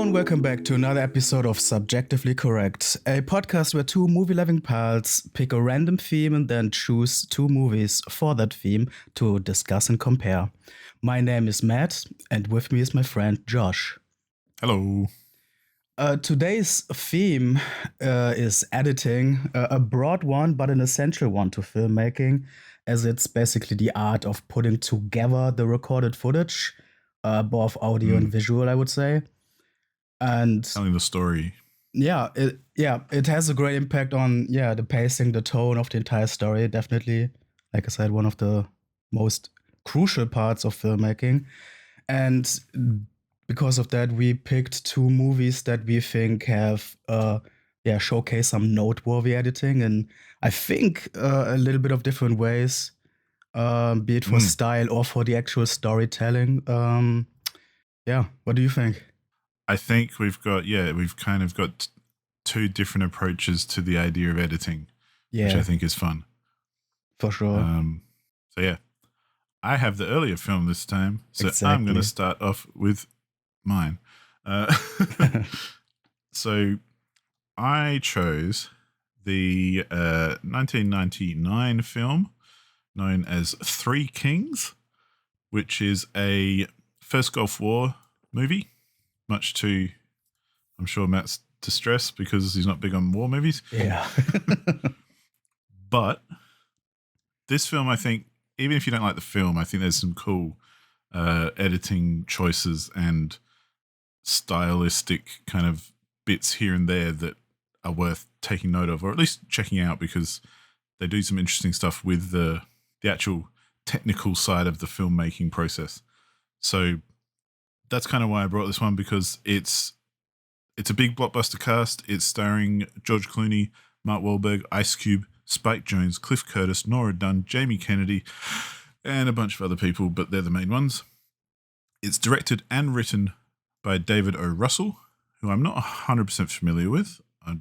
and welcome back to another episode of Subjectively Correct, a podcast where two movie-loving pals pick a random theme and then choose two movies for that theme to discuss and compare. My name is Matt, and with me is my friend Josh. Hello. Today's theme is editing, a broad one but an essential one to filmmaking, as it's basically the art of putting together the recorded footage, both audio and visual, I would say. And Telling the story. it has a great impact on the pacing, the tone of the entire story. Definitely, like I said, one of the most crucial parts of filmmaking. And because of that, we picked two movies that we think have showcase some noteworthy editing, and I think a little bit of different ways, be it for style or for the actual storytelling. What do you think? I think we've kind of got two different approaches to the idea of editing, which I think is fun. For sure. I have the earlier film this time, so Exactly. I'm going to start off with mine. So I chose the 1999 film known as Three Kings, which is a First Gulf War movie, much to, I'm sure, Matt's distress because he's not big on war movies. Yeah. But this film, I think, even if you don't like the film, I think there's some cool editing choices and stylistic kind of bits here and there that are worth taking note of, or at least checking out, because they do some interesting stuff with the actual technical side of the filmmaking process. So that's kind of why I brought this one, because it's a big blockbuster cast. It's starring George Clooney, Mark Wahlberg, Ice Cube, Spike Jonze, Cliff Curtis, Nora Dunn, Jamie Kennedy, and a bunch of other people, but they're the main ones. It's directed and written by David O. Russell, who I'm not 100% familiar with. I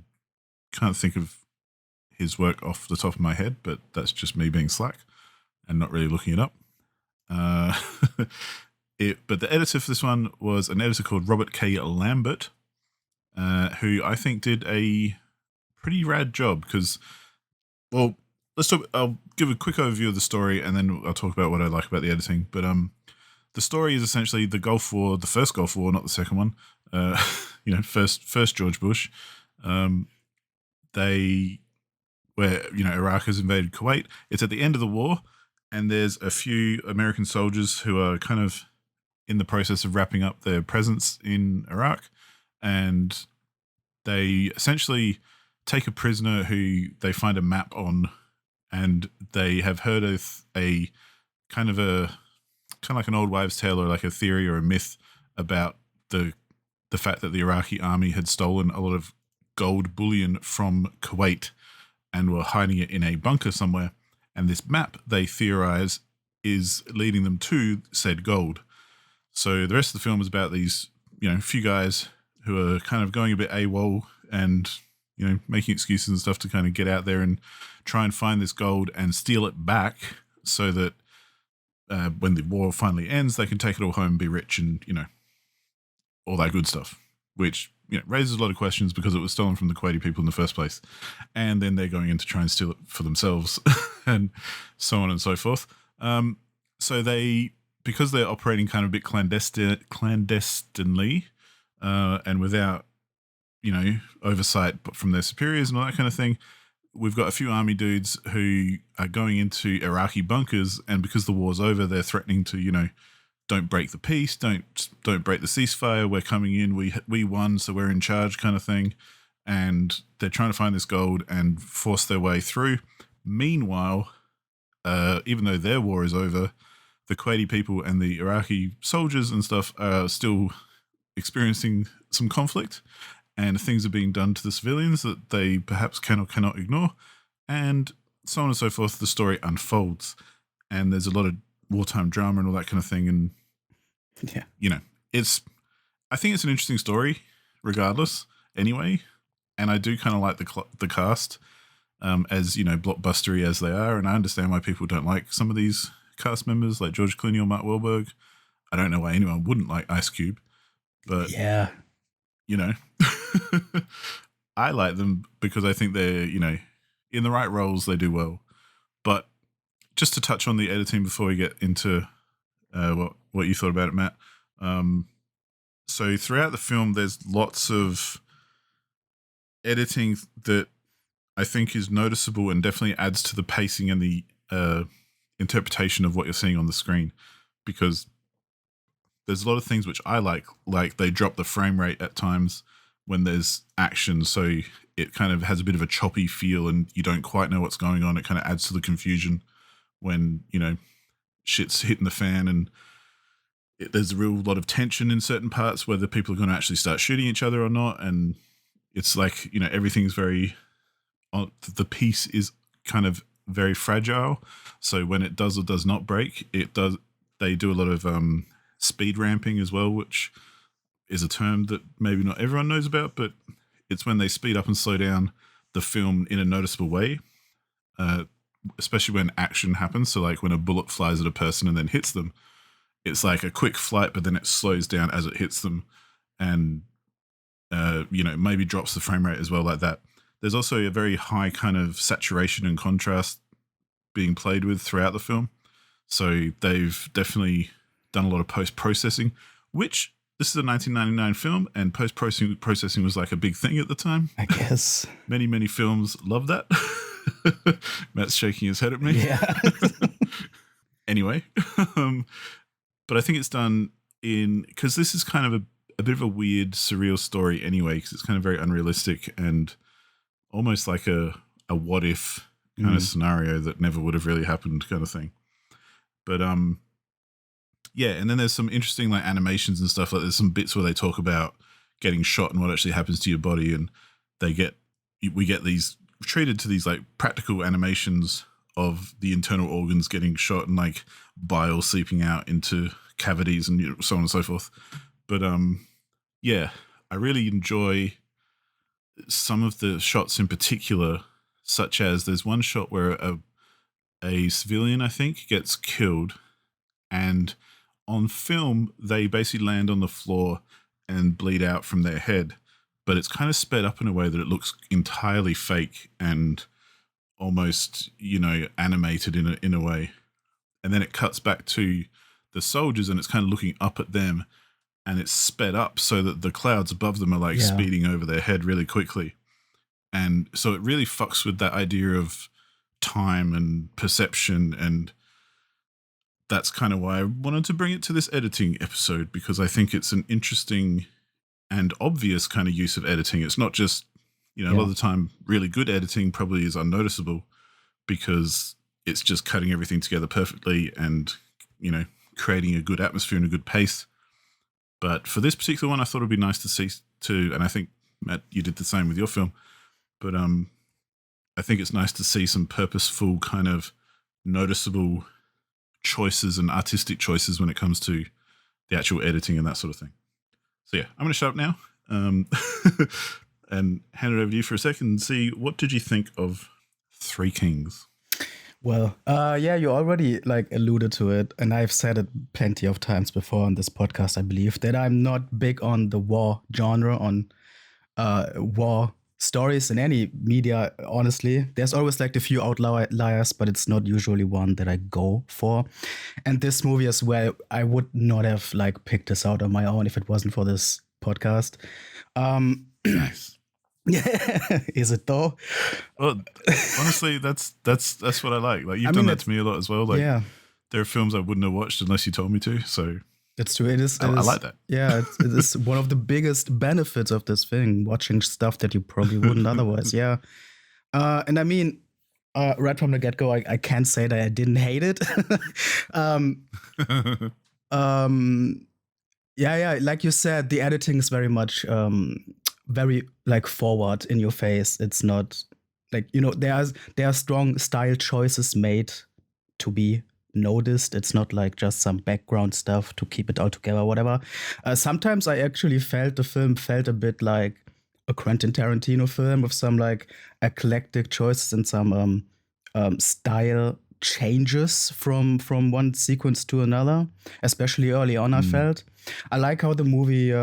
can't think of his work off the top of my head, but that's just me being slack and not really looking it up. But the editor for this one was an editor called Robert K. Lambert, who I think did a pretty rad job because, well, I'll give a quick overview of the story and then I'll talk about what I like about the editing. But the story is essentially the Gulf War, the first Gulf War, not the second one. First George Bush. Iraq has invaded Kuwait. It's at the end of the war, and there's a few American soldiers who are kind of in the process of wrapping up their presence in Iraq, and they essentially take a prisoner who they find a map on, and they have heard of a kind of like an old wives' tale, or like a theory or a myth about the fact that the Iraqi army had stolen a lot of gold bullion from Kuwait and were hiding it in a bunker somewhere. And this map, they theorize, is leading them to said gold. So the rest of the film is about these, few guys who are kind of going a bit AWOL and, making excuses and stuff to kind of get out there and try and find this gold and steal it back so that when the war finally ends, they can take it all home and be rich and, all that good stuff, which, raises a lot of questions because it was stolen from the Kuwaiti people in the first place. And then they're going in to try and steal it for themselves and so on and so forth. Because they're operating kind of a bit clandestinely and without, oversight from their superiors and all that kind of thing, we've got a few army dudes who are going into Iraqi bunkers, and because the war's over, they're threatening to, don't break the peace, don't break the ceasefire, we're coming in, we won, so we're in charge kind of thing. And they're trying to find this gold and force their way through. Meanwhile, even though their war is over, the Kuwaiti people and the Iraqi soldiers and stuff are still experiencing some conflict, and things are being done to the civilians that they perhaps can or cannot ignore, and so on and so forth. The story unfolds, and there's a lot of wartime drama and all that kind of thing. And, I think it's an interesting story regardless anyway. And I do kind of like the cast, as, blockbustery as they are. And I understand why people don't like some of these cast members like George Clooney or Mark Wahlberg. I don't know why anyone wouldn't like Ice Cube, but yeah, you know, I like them because I think they're, you know, in the right roles, they do well. But just to touch on the editing before we get into what you thought about it, Matt. So throughout the film, there's lots of editing that I think is noticeable and definitely adds to the pacing and the interpretation of what you're seeing on the screen, because there's a lot of things which I like they drop the frame rate at times when there's action, so it kind of has a bit of a choppy feel and you don't quite know what's going on. It kind of adds to the confusion when, you know, shit's hitting the fan and there's a real lot of tension in certain parts whether people are going to actually start shooting each other or not, and it's like, you know, everything's very the piece is kind of very fragile, so when it does or does not break, they do a lot of speed ramping as well, which is a term that maybe not everyone knows about, but it's when they speed up and slow down the film in a noticeable way, especially when action happens. So like when a bullet flies at a person and then hits them, it's like a quick flight, but then it slows down as it hits them, and you know, maybe drops the frame rate as well, like that. There's also a very high kind of saturation and contrast being played with throughout the film. So they've definitely done a lot of post-processing, which this is a 1999 film, and post-processing was like a big thing at the time. I guess. Many films love that. Matt's shaking his head at me. Yeah. Anyway, but I think it's done because this is kind of a bit of a weird, surreal story anyway, because it's kind of very unrealistic and almost like a what if kind of scenario that never would have really happened kind of thing. But yeah, and then there's some interesting like animations and stuff. Like there's some bits where they talk about getting shot and what actually happens to your body, and we get these treated to these like practical animations of the internal organs getting shot and like bile seeping out into cavities and, you know, so on and so forth. But yeah, I really enjoy some of the shots in particular, such as there's one shot where a civilian, I think, gets killed, and on film they basically land on the floor and bleed out from their head, but it's kind of sped up in a way that it looks entirely fake and almost, you know, animated in a way. And then it cuts back to the soldiers and it's kind of looking up at them, and it's sped up so that the clouds above them are like speeding over their head really quickly. And so it really fucks with that idea of time and perception, and that's kind of why I wanted to bring it to this editing episode, because I think it's an interesting and obvious kind of use of editing. It's not just, you know, a lot of the time really good editing probably is unnoticeable because it's just cutting everything together perfectly and, you know, creating a good atmosphere and a good pace. But for this particular one, I thought it'd be nice to see too, and I think, Matt, you did the same with your film, but I think it's nice to see some purposeful kind of noticeable choices and artistic choices when it comes to the actual editing and that sort of thing. So yeah, I'm going to shut up now and hand it over to you for a second and see, what did you think of Three Kings? Well, yeah, you already like alluded to it, and I've said it plenty of times before on this podcast, I believe, that I'm not big on the war genre, on war stories in any media, honestly. There's always like a few outliers, but it's not usually one that I go for. And this movie as well, I would not have like picked this out on my own if it wasn't for this podcast. Nice. Yeah, is it though? Well, honestly, that's what I like. Like, you've done that to me a lot as well. Like, there are films I wouldn't have watched unless you told me to. So that's true. I like that. Yeah, it is one of the biggest benefits of this thing, watching stuff that you probably wouldn't otherwise. Yeah. And I mean, right from the get-go, I can't say that I didn't hate it. Yeah, like you said, the editing is very much very like forward in your face. It's not like, you know, there are strong style choices made to be noticed. It's not like just some background stuff to keep it all together, whatever. Sometimes I actually felt the film felt a bit like a Quentin Tarantino film with some like eclectic choices and some style changes from one sequence to another, especially early on. I felt I like how the movie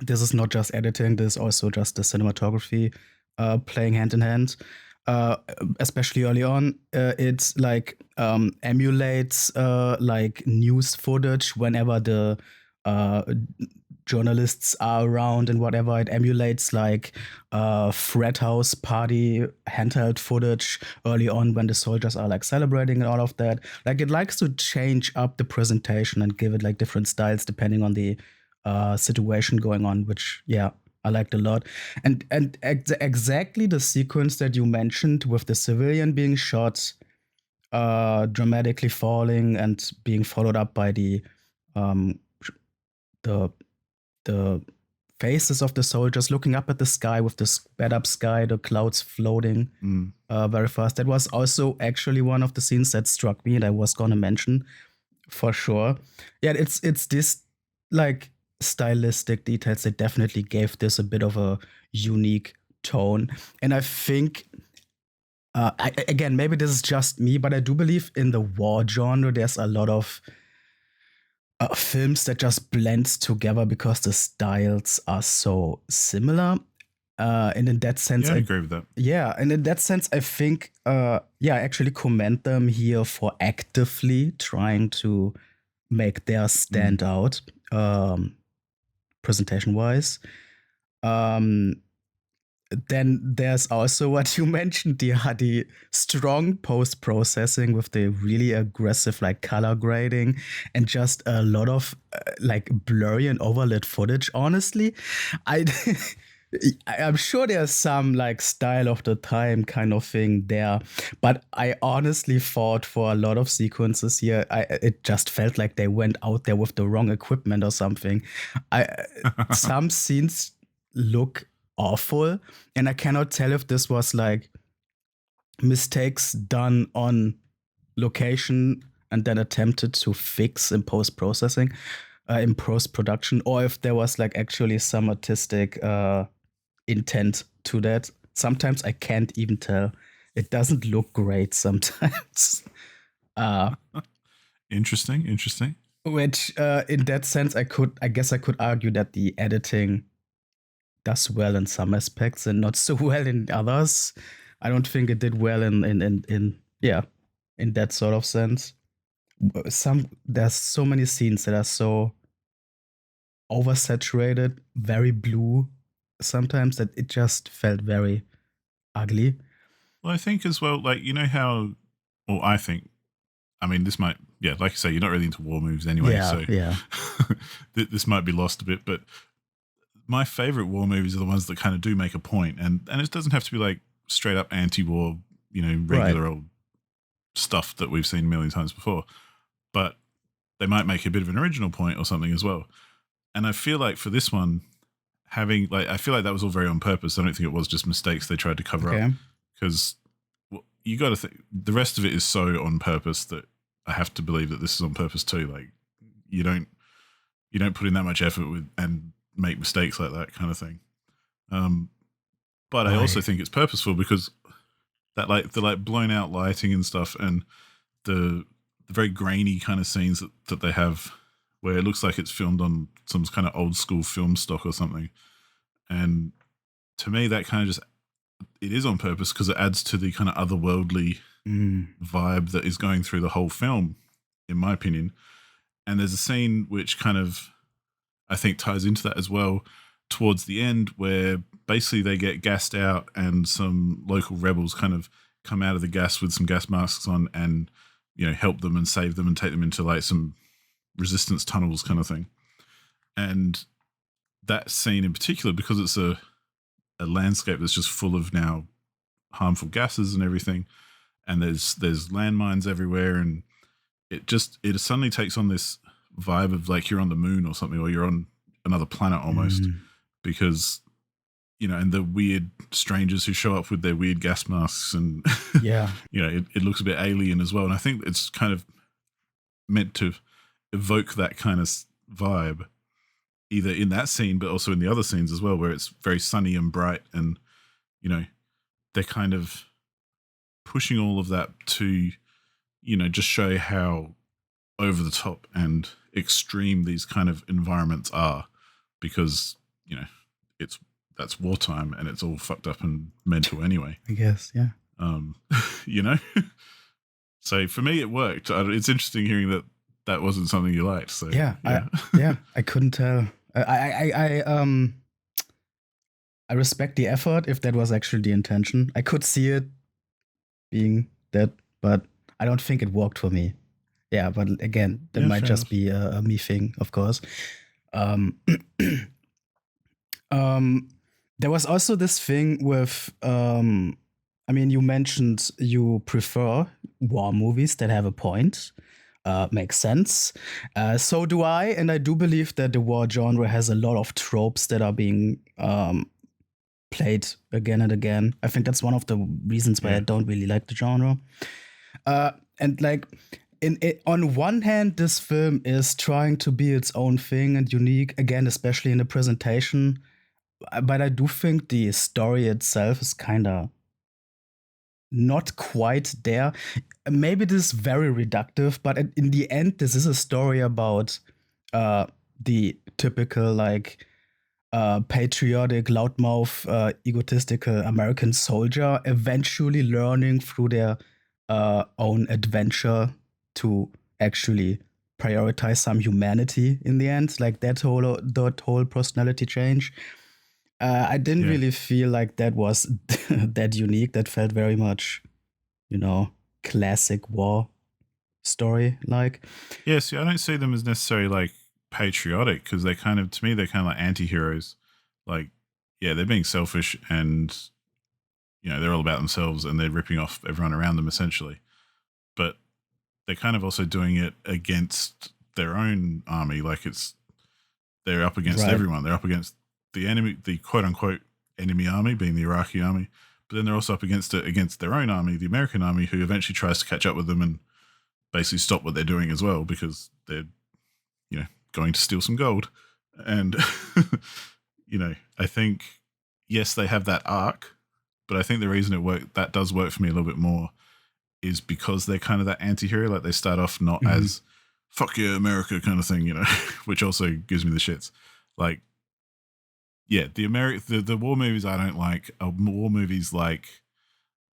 this is not just editing, this is also just the cinematography playing hand in hand. Especially early on, it like emulates like news footage whenever the uh, journalists are around and whatever. It emulates like frat house party handheld footage early on when the soldiers are like celebrating and all of that. Like it likes to change up the presentation and give it like different styles depending on the situation going on, which I liked a lot. And exactly the sequence that you mentioned with the civilian being shot, dramatically falling and being followed up by um, the the faces of the soldiers looking up at the sky with the sped up sky, the clouds floating very fast. That was also actually one of the scenes that struck me and I was gonna mention for sure. Yeah, it's this like stylistic details that definitely gave this a bit of a unique tone. And I think again, maybe this is just me, but I do believe in the war genre, there's a lot of films that just blend together because the styles are so similar. And in that sense, Yeah, I agree with that. yeah, and in that sense, I think, I actually commend them here for actively trying to make their stand out, presentation wise. Um, then there's also what you mentioned, the strong post processing with the really aggressive like color grading and just a lot of like blurry and overlit footage. Honestly, I I'm sure there's some like style of the time kind of thing there, but I honestly thought for a lot of sequences here, it just felt like they went out there with the wrong equipment or something. I Some scenes look awful, and I cannot tell if this was like mistakes done on location and then attempted to fix in post processing, in post production, or if there was like actually some artistic intent to that. Sometimes I can't even tell. It doesn't look great sometimes. uh, Interesting. which in that sense, I guess I could argue that the editing does well in some aspects and not so well in others. I don't think it did well in in that sort of sense. There's so many scenes that are so oversaturated, very blue sometimes that it just felt very ugly. Well, I think as well, like, you know how, well, I think, I mean, this might, yeah, like you say, you're not really into war movies anyway, Yeah, so yeah. this might be lost a bit. But my favorite war movies are the ones that kind of do make a point, and it doesn't have to be like straight up anti-war, you know, Right. regular old stuff that we've seen a million times before, but they might make a bit of an original point or something as well. And I feel like for this one, having like, I feel like that was all very on purpose. I don't think it was just mistakes they tried to cover up, Okay. because you got to think the rest of it is so on purpose that I have to believe that this is on purpose too. Like, you don't put in that much effort with and make mistakes like that kind of thing. But I also Right. think it's purposeful because that like the like blown out lighting and stuff, and the very grainy kind of scenes that they have where it looks like it's filmed on some kind of old school film stock or something. And to me, that kind of just, it is on purpose because it adds to the kind of otherworldly Mm. vibe that is going through the whole film, in my opinion. And there's a scene which kind of, I think, ties into that as well towards the end, where basically they get gassed out and some local rebels kind of come out of the gas with some gas masks on and, you know, help them and save them and take them into like some resistance tunnels kind of thing. And that scene in particular, because it's a landscape that's just full of now harmful gases and everything, and there's landmines everywhere, and it suddenly takes on this vibe of like you're on the moon or something, or you're on another planet almost, Mm. because, you know, and the weird strangers who show up with their weird gas masks and Yeah. you know, it looks a bit alien as well. And I think it's kind of meant to evoke that kind of vibe, either in that scene but also in the other scenes as well, where it's very sunny and bright, and, you know, they're kind of pushing all of that to, you know, just show how over the top and extreme these kind of environments are, because you know, that's wartime and it's all fucked up and mental anyway. I guess, yeah. You know. So for me, it worked. It's interesting hearing that wasn't something you liked. So Yeah, I couldn't tell. I respect the effort if that was actually the intention. I could see it being that, but I don't think it worked for me. Yeah, but again, that Yeah, might fair just enough. be a me thing, of course. Um, um, there was also this thing with, I mean, you mentioned you prefer war movies that have a point. Makes sense. So do I, and I do believe that the war genre has a lot of tropes that are being played again and again. I think that's one of the reasons why I Yeah. don't really like the genre. And like, on one hand, this film is trying to be its own thing and unique, again, especially in the presentation. But I do think the story itself is kind of not quite there. Maybe this is very reductive, but in the end, this is a story about the typical, like, patriotic, loudmouth, egotistical American soldier eventually learning through their own adventure to actually prioritize some humanity in the end, like that whole personality change. I didn't Yeah. really feel like that was that unique. That felt very much, classic war story like. Yeah. See, I don't see them as necessarily like patriotic because they kind of, to me, they're kind of like anti-heroes. Like, yeah, they're being selfish and, they're all about themselves and they're ripping off everyone around them essentially. But they're kind of also doing it against their own army. Like they're up against Right. everyone. They're up against the enemy, the quote unquote enemy army being the Iraqi army. But then they're also up against their own army, the American army, who eventually tries to catch up with them and basically stop what they're doing as well because they're, going to steal some gold. And, I think, yes, they have that arc, but I think the reason that does work for me a little bit more is because they're kind of that anti-hero. Like they start off not as fuck yeah, America kind of thing, which also gives me the shits. Like, yeah, the war movies I don't like are war movies like,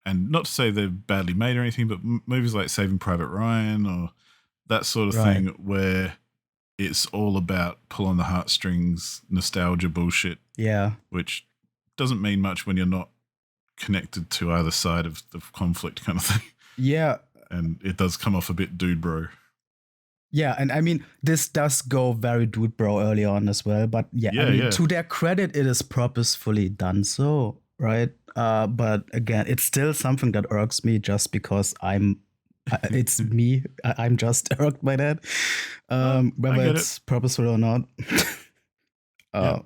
and not to say they're badly made or anything, but movies like Saving Private Ryan or that sort of Right. thing where it's all about pull on the heartstrings, nostalgia bullshit, Yeah. which doesn't mean much when you're not connected to either side of the conflict kind of thing. Yeah. And it does come off a bit dude bro. Yeah, and I mean, this does go very dude bro early on as well, but I mean, Yeah. to their credit, it is purposefully done so, right? But again, it's still something that irks me just because it's me. I'm just irked by that, I whether get it's purposeful or not. Yeah.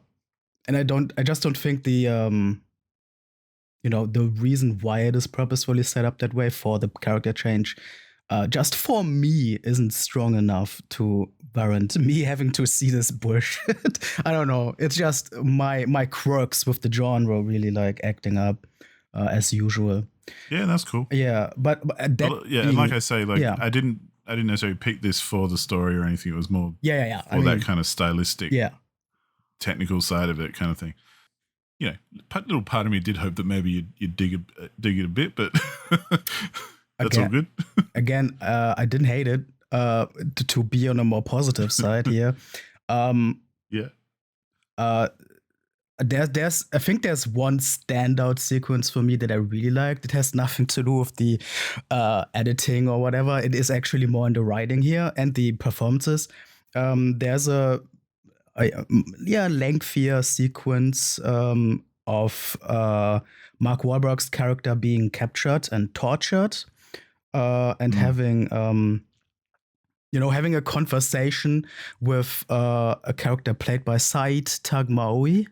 And I just don't think the reason why it is purposefully set up that way for the character change, just for me, isn't strong enough to warrant me having to see this bullshit. I don't know. It's just my quirks with the genre really like acting up as usual. Yeah, that's cool. Yeah, but that Yeah, and being, like I say, like yeah. I didn't necessarily pick this for the story or anything. It was more Yeah. for that kind of stylistic, Yeah. technical side of it, kind of thing. Little part of me did hope that maybe you'd dig it a bit, but that's all good. Again, I didn't hate it. To be on a more positive side here, Yeah. I think there's one standout sequence for me that I really liked. It has nothing to do with the editing or whatever. It is actually more in the writing here and the performances. There's a lengthier sequence of Mark Wahlberg's character being captured and tortured and having having a conversation with a character played by Saeed Tagmaoui.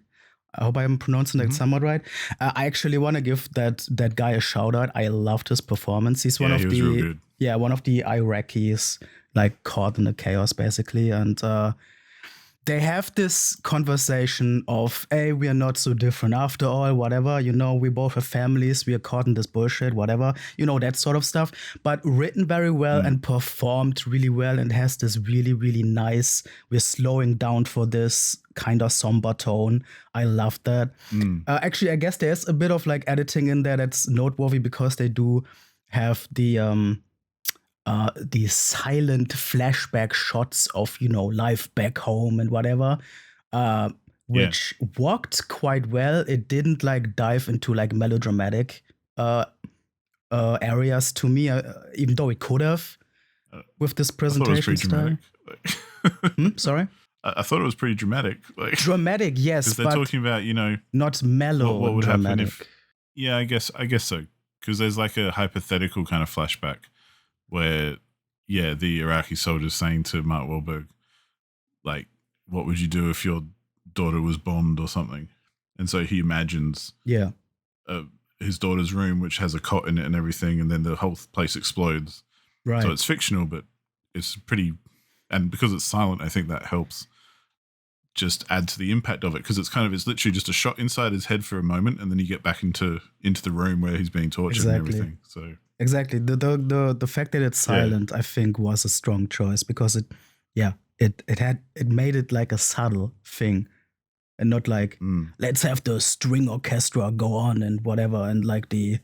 I hope I'm pronouncing that somewhat right. I actually want to give that guy a shout out. I loved his performance. He's He was real good. one of the Iraqis like caught in the chaos basically, and they have this conversation of, hey, we are not so different after all, whatever, we both have families, we are caught in this bullshit, whatever, that sort of stuff, but written very well and performed really well, and has this really, really nice, we're slowing down for this kind of somber tone. I love that. Actually, I guess there's a bit of like editing in there that's noteworthy, because they do have these silent flashback shots of life back home and whatever, uh, Yeah. which worked quite well. It didn't like dive into like melodramatic uh, areas to me, even though it could have with this I thought it was presentation pretty style. dramatic. Sorry, I thought it was pretty dramatic. Like, dramatic, yes, because they're but talking about, not what would happen melodramatic. if. Yeah, I guess so. Because there's like a hypothetical kind of flashback where, yeah, the Iraqi soldier's saying to Mark Wahlberg, like, what would you do if your daughter was bombed or something? And so he imagines Yeah, his daughter's room, which has a cot in it and everything, and then the whole place explodes. right. So it's fictional, but it's pretty, and because it's silent, I think that helps just add to the impact of it, because it's literally just a shot inside his head for a moment, and then you get back into the room where he's being tortured and Exactly. everything. So Exactly. The fact that it's silent, I think, was a strong choice, because it made it like a subtle thing, and not like, let's have the string orchestra go on and whatever, and like the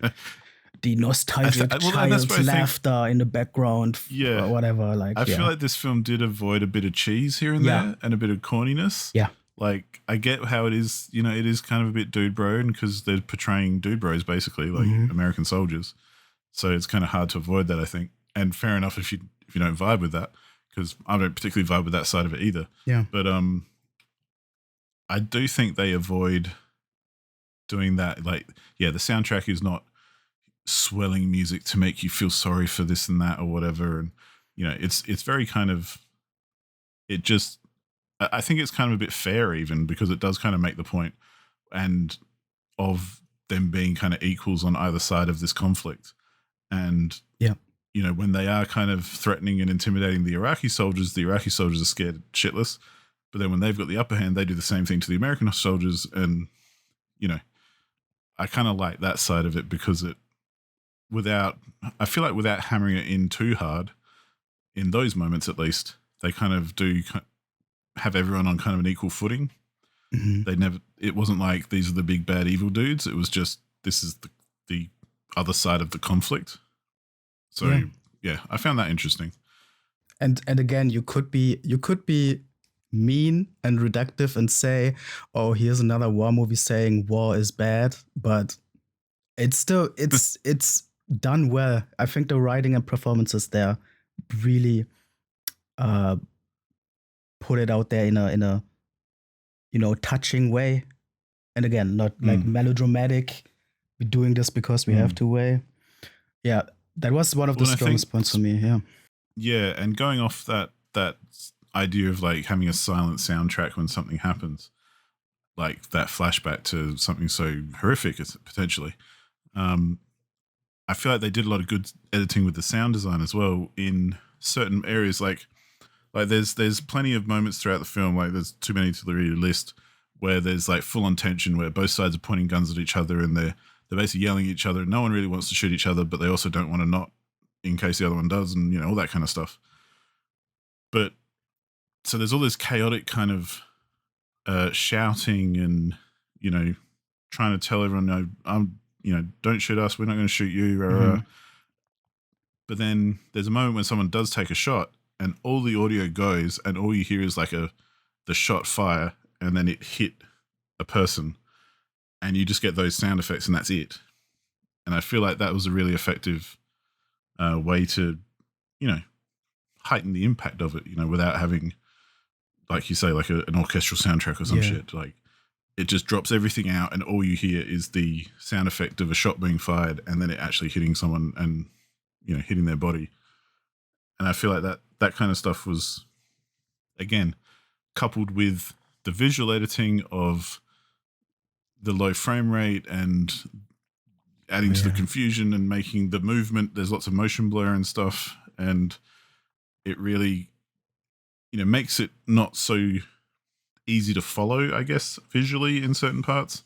nostalgic and that's child's what I think. laughter in the background, Yeah. or whatever. Like, I feel like this film did avoid a bit of cheese here and there, and a bit of corniness. Yeah. Like, I get how it is, it is kind of a bit dude bro, and because they're portraying dude bros basically, like American soldiers. So it's kind of hard to avoid that, I think. And fair enough if you don't vibe with that, because I don't particularly vibe with that side of it either. Yeah. But I do think they avoid doing that. Like, yeah, the soundtrack is not swelling music to make you feel sorry for this and that or whatever, and it's very kind of, it just, I think it's kind of a bit fair, even because it does kind of make the point and of them being kind of equals on either side of this conflict. And when they are kind of threatening and intimidating the Iraqi soldiers are scared shitless. But then when they've got the upper hand, they do the same thing to the American soldiers. And I kind of like that side of it, because I feel like without hammering it in too hard, in those moments at least, they kind of do have everyone on kind of an equal footing. It wasn't like these are the big bad evil dudes. It was just, this is the other side of the conflict. So yeah, I found that interesting. And again, you could be mean and reductive and say, oh, here's another war movie saying war is bad, but it's still it's done well. I think the writing and performances there really put it out there in a touching way. And again, not like melodramatic, we're doing this because we have to way. Yeah, that was one of the strongest points for me. Yeah. Yeah, and going off that idea of like having a silent soundtrack when something happens, like that flashback to something so horrific potentially. I feel like they did a lot of good editing with the sound design as well in certain areas. Like there's plenty of moments throughout the film, like there's too many to really list, where there's like full on tension, where both sides are pointing guns at each other and they're basically yelling at each other. No one really wants to shoot each other, but they also don't want to not, in case the other one does, and all that kind of stuff. But so there's all this chaotic kind of shouting and trying to tell everyone, no, don't shoot us, we're not going to shoot you. But then there's a moment when someone does take a shot and all the audio goes and all you hear is like the shot fire, and then it hit a person, and you just get those sound effects, and that's it. And I feel like that was a really effective way to heighten the impact of it, without having, like you say, like an orchestral soundtrack or some shit. Like, it just drops everything out and all you hear is the sound effect of a shot being fired and then it actually hitting someone and hitting their body. And I feel like that kind of stuff was, again, coupled with the visual editing of the low frame rate and adding to the confusion and making the movement, there's lots of motion blur and stuff, and it really makes it not so easy to follow, I guess, visually in certain parts.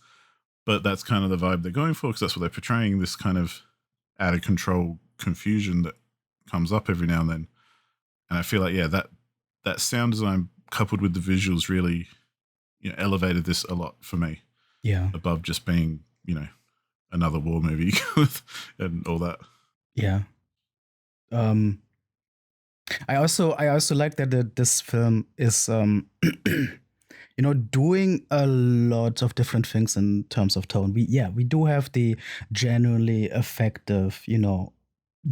But that's kind of the vibe they're going for, because that's what they're portraying, this kind of out of control confusion that comes up every now and then. And I feel like, yeah, that sound design coupled with the visuals really, elevated this a lot for me. Yeah. Above just being, another war movie and all that. Yeah. I also like that this film is doing a lot of different things in terms of tone. We do have the genuinely effective,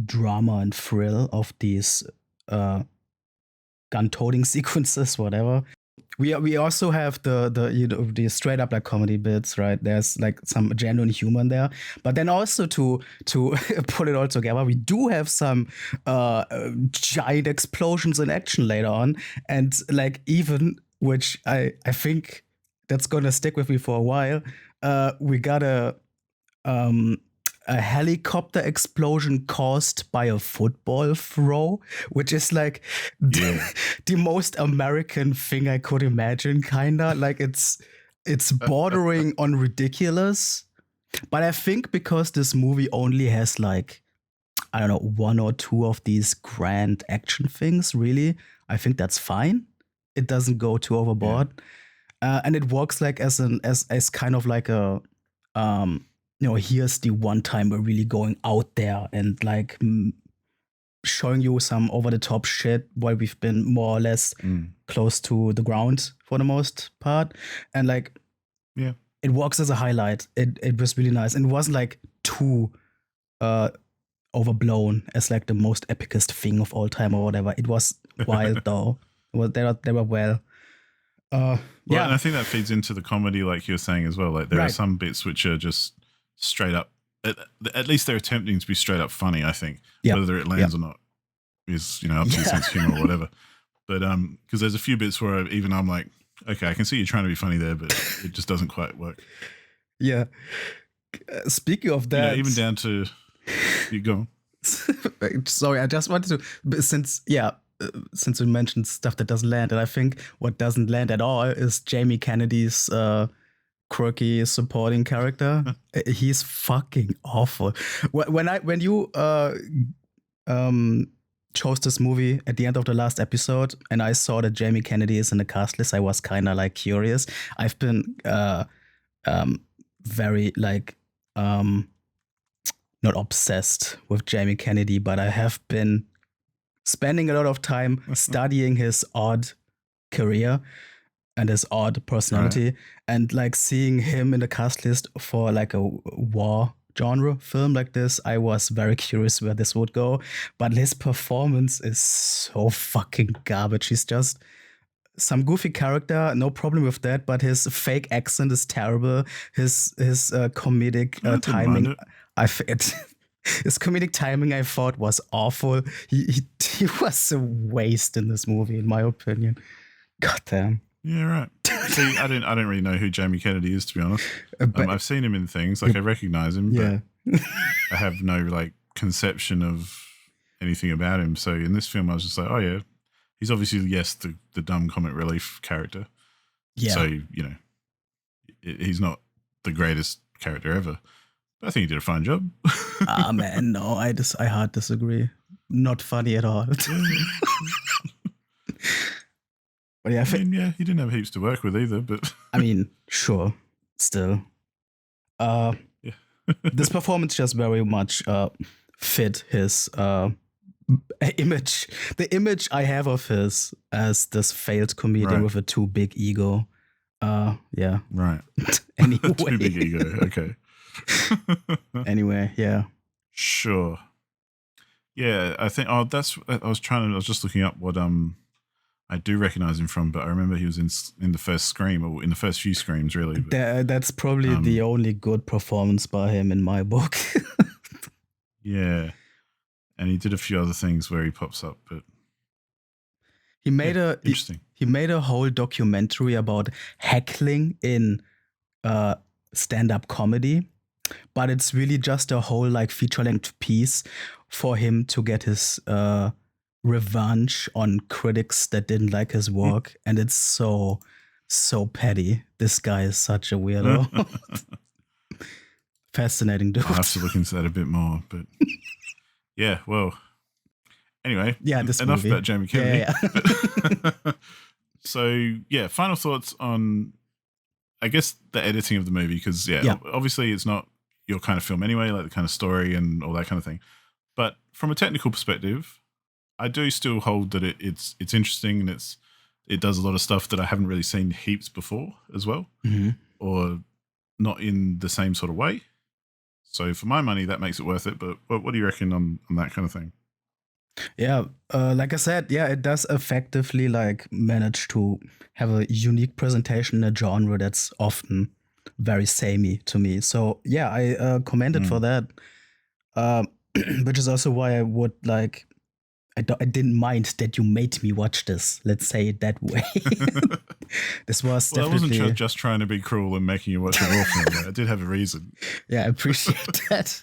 drama and thrill of these gun toting sequences, whatever. We also have the straight up like comedy bits, right? There's like some genuine humor in there, but then also to pull it all together, we do have some giant explosions in action later on, and like even which I think that's gonna stick with me for a while. We got a helicopter explosion caused by a football throw, which is like the most American thing I could imagine, kinda. Like it's bordering on ridiculous. But I think because this movie only has like, I don't know, one or two of these grand action things, really, I think that's fine. It doesn't go too overboard. And it works like as kind of like a here's the one time we're really going out there and like showing you some over the top shit while we've been more or less close to the ground for the most part. And like, it works as a highlight. It was really nice. And it wasn't like too overblown as like the most epicest thing of all time or whatever. It was wild though. They were well. And I think that feeds into the comedy, like you were saying as well. Like there are some bits which are just straight up. At least they're attempting to be straight up funny. I think whether it lands or not is up to your sense of humor or whatever. But because there's a few bits where even I'm like, okay, I can see you trying to be funny there, but it just doesn't quite work. Yeah. Speaking of that, even down to you go. Sorry, I just wanted to since we mentioned stuff that doesn't land, and I think what doesn't land at all is Jamie Kennedy's quirky supporting character. He's fucking awful. When you chose this movie at the end of the last episode, and I saw that Jamie Kennedy is in the cast list, I was kind of like curious. I've been very like not obsessed with Jamie Kennedy, but I have been spending a lot of time studying his odd career and his odd personality, and like seeing him in the cast list for like a war genre film like this, I was very curious where this would go. But his performance is so fucking garbage. He's just some goofy character, no problem with that, but his fake accent is terrible. His comedic timing, his comedic timing, I thought was awful. He was a waste in this movie, in my opinion. God damn. Yeah, right. See, I don't really know who Jamie Kennedy is, to be honest. I've seen him in things, like I recognize him, but I have no like conception of anything about him. So in this film, I was just like, oh yeah, he's obviously the dumb comic relief character. Yeah. So he's not the greatest character ever. But I think he did a fine job. Man, no, I hard disagree. Not funny at all. But yeah, he didn't have heaps to work with either. But I mean, sure, still, this performance just very much fit his image. The image I have of his as this failed comedian with a too big ego. Yeah. Right. Anyway, too big ego. Okay. Anyway, yeah. Sure. Yeah, I think. I was just looking up what I do recognize him from, but I remember he was in the first Scream, or in the first few Screams, really. But, that's probably the only good performance by him in my book. Yeah, and he did a few other things where he pops up, but he made he made a whole documentary about heckling in stand-up comedy, but it's really just a whole like feature-length piece for him to get his revenge on critics that didn't like his work, and it's so so petty. This guy is such a weirdo. Fascinating dude. I'll have to look into that a bit more. But yeah, well, anyway, Yeah, this enough movie. about Jamie Kennedy. Yeah. So yeah, final thoughts on, I guess, the editing of the movie, because Yeah. obviously it's not your kind of film anyway, like the kind of story and all that kind of thing. But from a technical perspective, I do still hold that it's interesting, and it does a lot of stuff that I haven't really seen heaps before as well, Mhm. or not in the same sort of way. So for my money, that makes it worth it. But what do you reckon on that kind of thing? Yeah, like I said, yeah, it does effectively like manage to have a unique presentation in a genre that's often very samey to me. So yeah, I commend it for that. Um, which is also why I would like. I didn't mind that you made me watch this. Let's say it that way. This was Well, I wasn't definitely. just trying to be cruel and making you watch a war film. I did have a reason. Yeah, I appreciate that.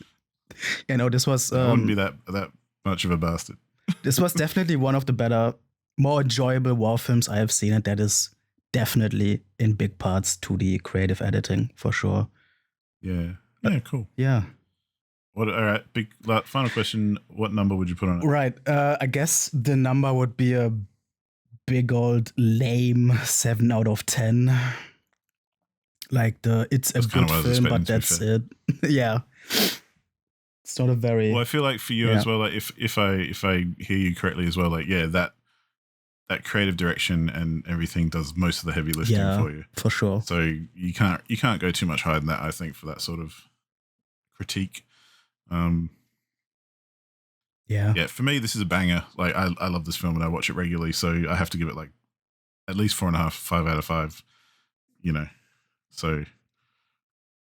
You know, this was I wouldn't be that much of a bastard. this was definitely one of the better, more enjoyable war films I have seen, and that is definitely in big parts to the creative editing for sure. Yeah. Yeah. Cool. Yeah. All right. Final question. What number would you put on it? Right. I guess the number would be a big old lame 7 out of 10. Like it's That's a kind good of what I was film, expecting, but to be that's fair. it. Yeah. It's not a very. Well, I feel like for you Yeah. as well, like if I hear you correctly as well, like yeah, that creative direction and everything does most of the heavy lifting Yeah, for you. for sure. So you can't go too much higher than that, I think, for that sort of critique. Yeah. Yeah, for me, this is a banger. Like I love this film and I watch it regularly, so I have to give it like at least 4.5, 5 out of 5. You know, so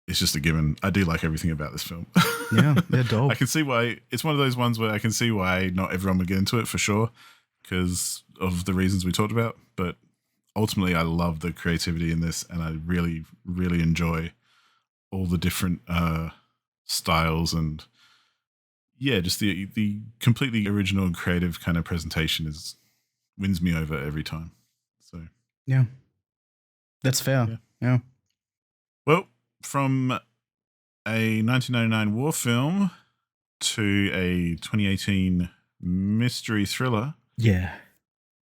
it's just a given. I do like everything about this film. Yeah, they're dope. I can see why it's one of those ones where I can see why not everyone would get into it for sure, because of the reasons we talked about. But ultimately, I love the creativity in this, and I really, really enjoy all the different styles and yeah, just the completely original and creative kind of presentation wins me over every time. So Yeah. That's fair. Yeah. Yeah. well, from a 1999 war film to a 2018 mystery thriller, Yeah.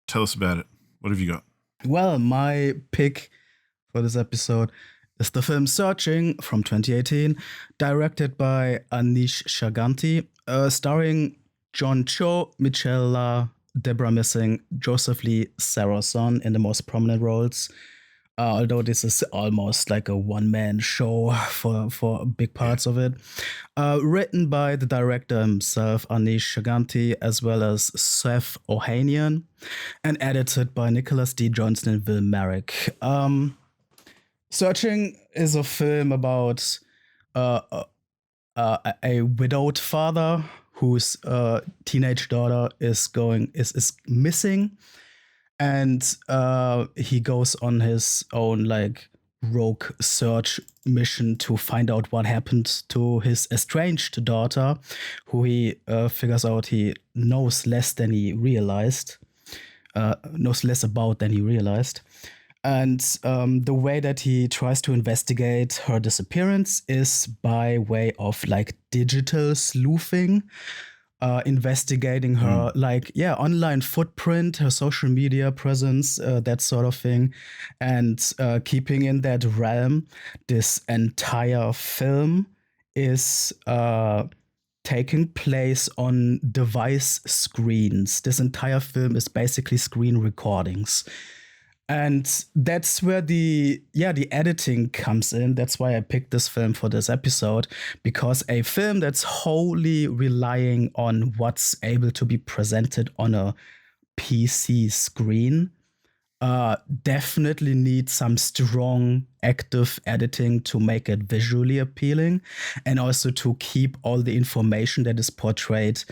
tell us about it. What have you got? Well, my pick for this episode is the film Searching from 2018, directed by Anish Chaganty, starring John Cho, Michelle La, Deborah Missing, Joseph Lee, Sarah Son in the most prominent roles. Although this is almost like a one-man show for big parts of it. Written by the director himself, Anish Chaganty, as well as Seth Ohanian, and edited by Nicholas D. Johnson and Will Merrick. Searching is a film about a widowed father whose teenage daughter is missing, and he goes on his own like rogue search mission to find out what happened to his estranged daughter, who he figures out he knows less than he realized, knows less about than he realized. And the way that he tries to investigate her disappearance is by way of like digital sleuthing, investigating her online footprint, her social media presence, that sort of thing, and keeping in that realm. This entire film is taking place on device screens. This entire film is basically screen recordings. And that's where the editing comes in. That's why I picked this film for this episode, because a film that's wholly relying on what's able to be presented on a PC screen definitely needs some strong active editing to make it visually appealing, and also to keep all the information that is portrayed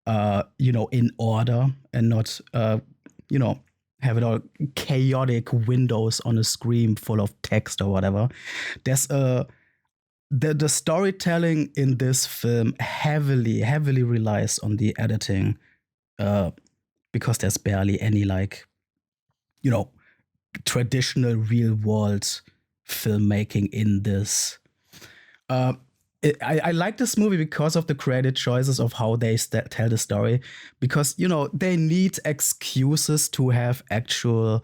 in order, and not have it all chaotic windows on a screen full of text or whatever. There's the storytelling in this film heavily relies on the editing, because there's barely any like traditional real world filmmaking in this. Uh, I like this movie because of the creative choices of how they tell the story. Because, you know, they need excuses to have actual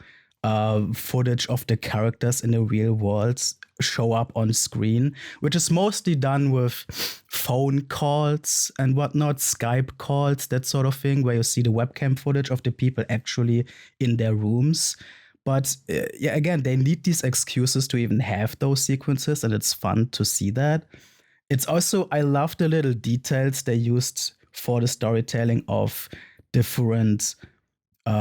footage of the characters in the real world show up on screen, which is mostly done with phone calls and whatnot, Skype calls, that sort of thing, where you see the webcam footage of the people actually in their rooms. But yeah, again, they need these excuses to even have those sequences, and it's fun to see that. It's also, I love the little details they used for the storytelling of different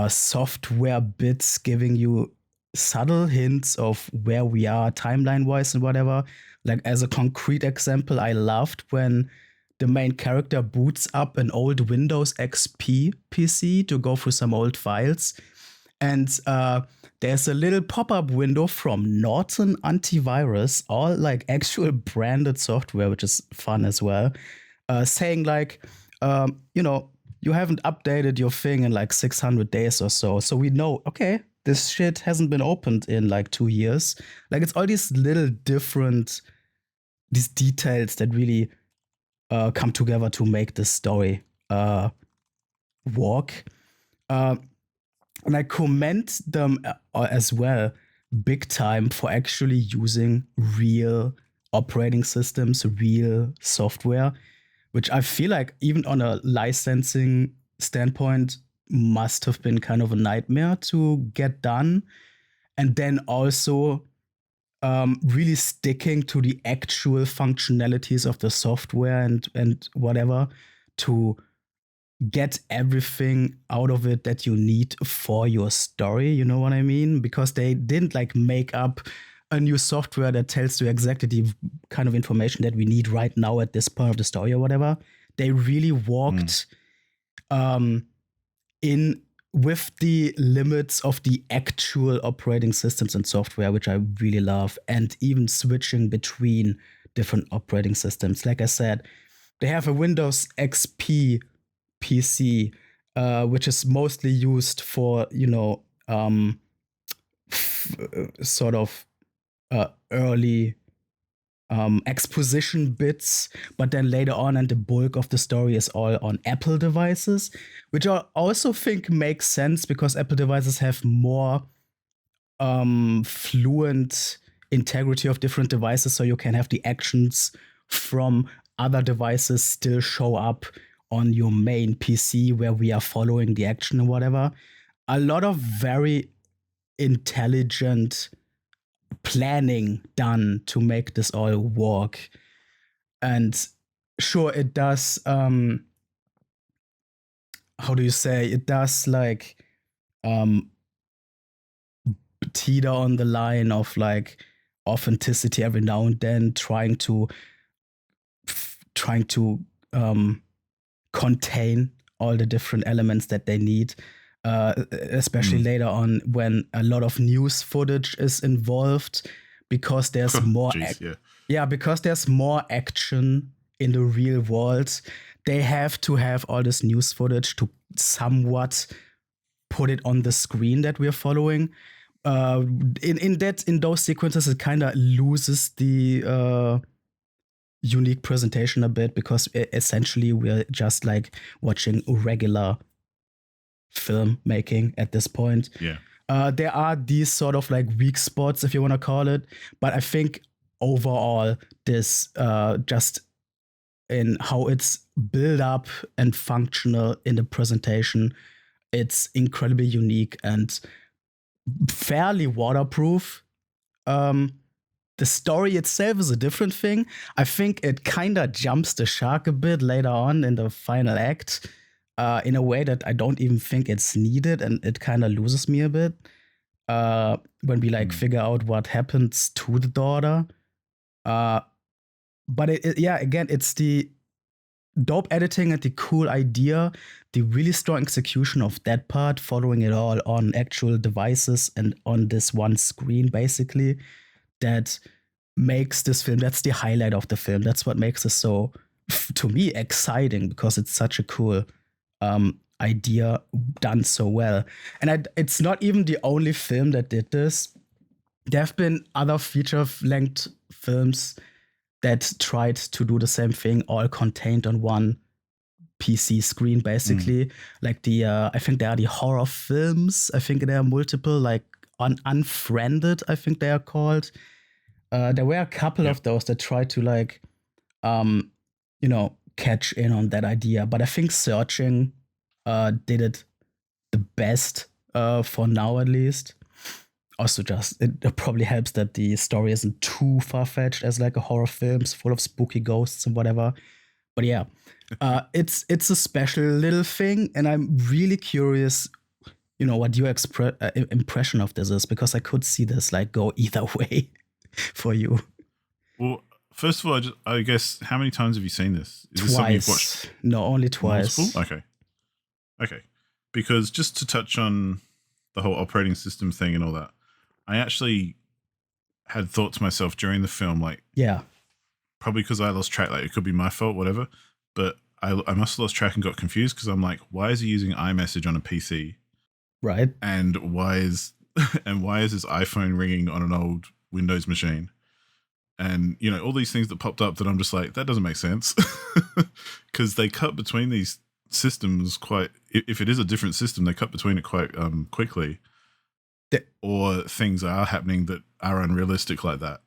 software bits giving you subtle hints of where we are timeline wise and whatever. Like, as a concrete example, I loved when the main character boots up an old Windows XP PC to go through some old files. And there's a little pop-up window from Norton Antivirus, all like actual branded software, which is fun as well, saying like, you know, you haven't updated your thing in like 600 days or so. So we know, okay, this shit hasn't been opened in like 2 years. Like, it's all these little different, these details that really come together to make this story walk. And I commend them as well, big time, for actually using real operating systems, real software, which I feel like, even on a licensing standpoint, must have been kind of a nightmare to get done. And then also really sticking to the actual functionalities of the software and whatever to get everything out of it that you need for your story. You know what I mean? Because they didn't like make up a new software that tells you exactly the kind of information that we need right now at this point of the story or whatever. They really walked in with the limits of the actual operating systems and software, which I really love, and even switching between different operating systems. Like I said, they have a Windows XP PC, which is mostly used for, you know, sort of early exposition bits, but then later on, and the bulk of the story is all on Apple devices, which I also think makes sense because Apple devices have more fluent integrity of different devices, so you can have the actions from other devices still show up on your main PC where we are following the action or whatever. A lot of very intelligent planning done to make this all work. And sure, it does, how do you say, it does like teeter on the line of like authenticity every now and then, trying to contain all the different elements that they need, especially later on when a lot of news footage is involved, because there's more because there's more action in the real world. They have to have all this news footage to somewhat put it on the screen that we're following. In those sequences, it kind of loses the unique presentation a bit, because essentially we're just like watching regular filmmaking at this point. Yeah. There are these sort of like weak spots, if you want to call it, but I think overall this just in how it's built up and functional in the presentation, it's incredibly unique and fairly waterproof. The story itself is a different thing. I think it kind of jumps the shark a bit later on in the final act, in a way that I don't even think it's needed, and it kind of loses me a bit when we like figure out what happens to the daughter. But again, it's the dope editing and the cool idea, the really strong execution of that part, following it all on actual devices and on this one screen, basically, that makes this film, that's the highlight of the film. That's what makes it so, to me, exciting, because it's such a cool idea done so well. And it's not even the only film that did this. There have been other feature-length films that tried to do the same thing, all contained on one PC screen, basically. Like I think there are the horror films. I think there are multiple, like Unfriended, I think they are called. There were a couple of those that tried to like, catch in on that idea. But I think Searching did it the best for now, at least. Also, just it probably helps that the story isn't too far fetched as like a horror films full of spooky ghosts and whatever. But yeah, it's a special little thing, and I'm really curious, what your impression of this is, because I could see this like go either way for you. Well, first of all, I guess, how many times have you seen this? Is this something you've watched? No, only twice. Multiple? Okay. Because just to touch on the whole operating system thing and all that, I actually had thought to myself during the film, like, probably because I lost track, like it could be my fault, whatever, but I must have lost track and got confused because I'm like, why is he using iMessage on a PC? Right. And why is his iPhone ringing on an old Windows machine? And, all these things that popped up that I'm just like, that doesn't make sense. Because they cut between these systems quite, if it is a different system, they cut between it quite quickly. Or things are happening that are unrealistic like that.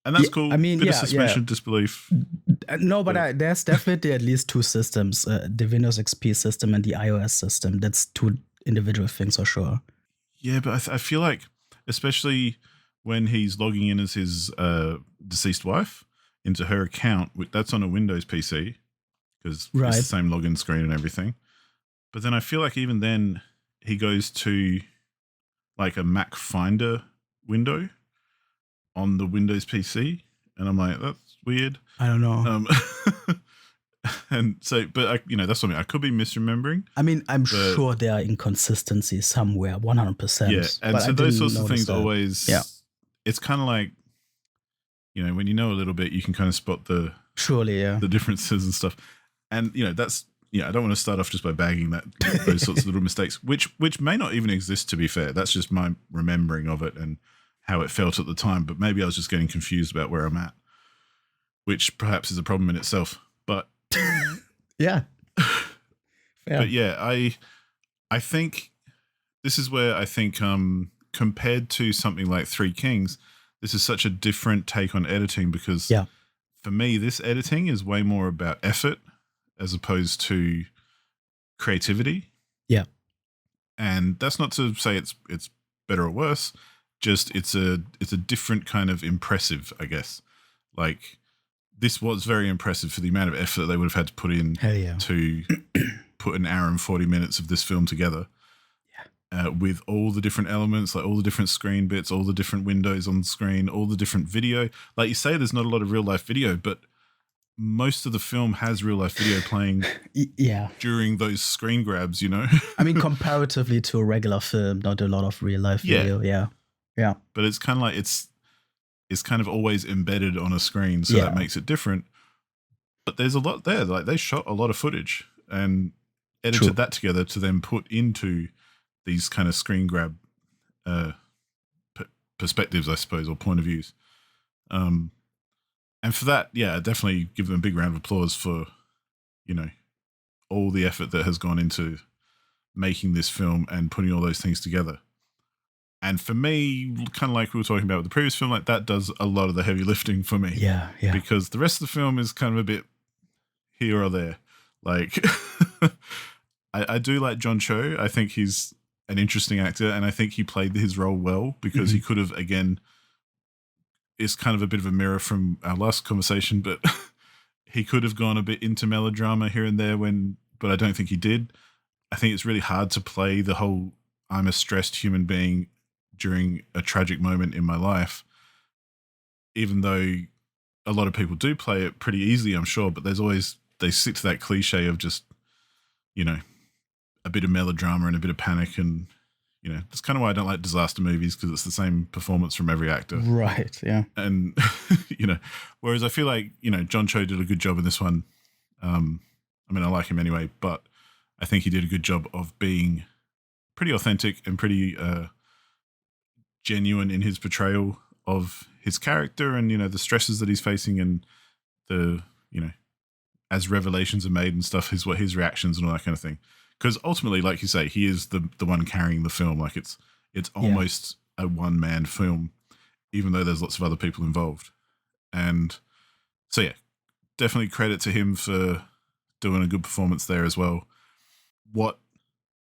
And that's cool. I mean, bit of suspension of disbelief. No, but there's definitely at least two systems, the Windows XP system and the iOS system. That's two individual things for sure. Yeah, but I feel like, especially when he's logging in as his deceased wife into her account, that's on a Windows PC because it's the same login screen and everything. But then I feel like even then he goes to like a Mac Finder window on the Windows PC, and I'm like, that's weird. I don't know. And so, but that's something I could be misremembering. I mean, I'm sure there are inconsistencies somewhere, 100%. Yeah, and so those sorts of things always. Yeah, it's kind of like, when you know a little bit, you can kind of spot the differences and stuff. And that's. Yeah, I don't want to start off just by bagging those sorts of little mistakes, which may not even exist, to be fair. That's just my remembering of it and how it felt at the time. But maybe I was just getting confused about where I'm at, which perhaps is a problem in itself. But yeah. But yeah, I think this is where I think compared to something like Three Kings, this is such a different take on editing because for me, this editing is way more about effort as opposed to creativity. Yeah. And that's not to say it's better or worse, just it's a different kind of impressive, I guess. Like this was very impressive for the amount of effort they would have had to put in to put an hour and 40 minutes of this film together. With all the different elements, like all the different screen bits, all the different windows on the screen, all the different video. Like you say, there's not a lot of real life video, but most of the film has real life video playing during those screen grabs, I mean, comparatively to a regular film, not a lot of real life video. Yeah. But it's kind of like it's kind of always embedded on a screen, so that makes it different. But there's a lot there. Like they shot a lot of footage and edited that together to then put into these kind of screen grab perspectives, I suppose, or point of views. And for that, I definitely give them a big round of applause for, all the effort that has gone into making this film and putting all those things together. And for me, kind of like we were talking about with the previous film, like that does a lot of the heavy lifting for me. Yeah. Because the rest of the film is kind of a bit here or there. Like, I do like John Cho. I think he's an interesting actor, and I think he played his role well because he could have, again, it's kind of a bit of a mirror from our last conversation, but he could have gone a bit into melodrama here and there but I don't think he did. I think it's really hard to play the whole I'm a stressed human being during a tragic moment in my life, even though a lot of people do play it pretty easily, I'm sure, but they stick to that cliche of just, a bit of melodrama and a bit of panic and, that's kind of why I don't like disaster movies because it's the same performance from every actor. Right, yeah. And, whereas I feel like, John Cho did a good job in this one. I mean, I like him anyway, but I think he did a good job of being pretty authentic and pretty genuine in his portrayal of his character and, the stresses that he's facing and the, as revelations are made and stuff, his reactions and all that kind of thing. Because ultimately, like you say, he is the one carrying the film. Like it's almost a one man film, even though there's lots of other people involved. And so yeah, definitely credit to him for doing a good performance there as well. While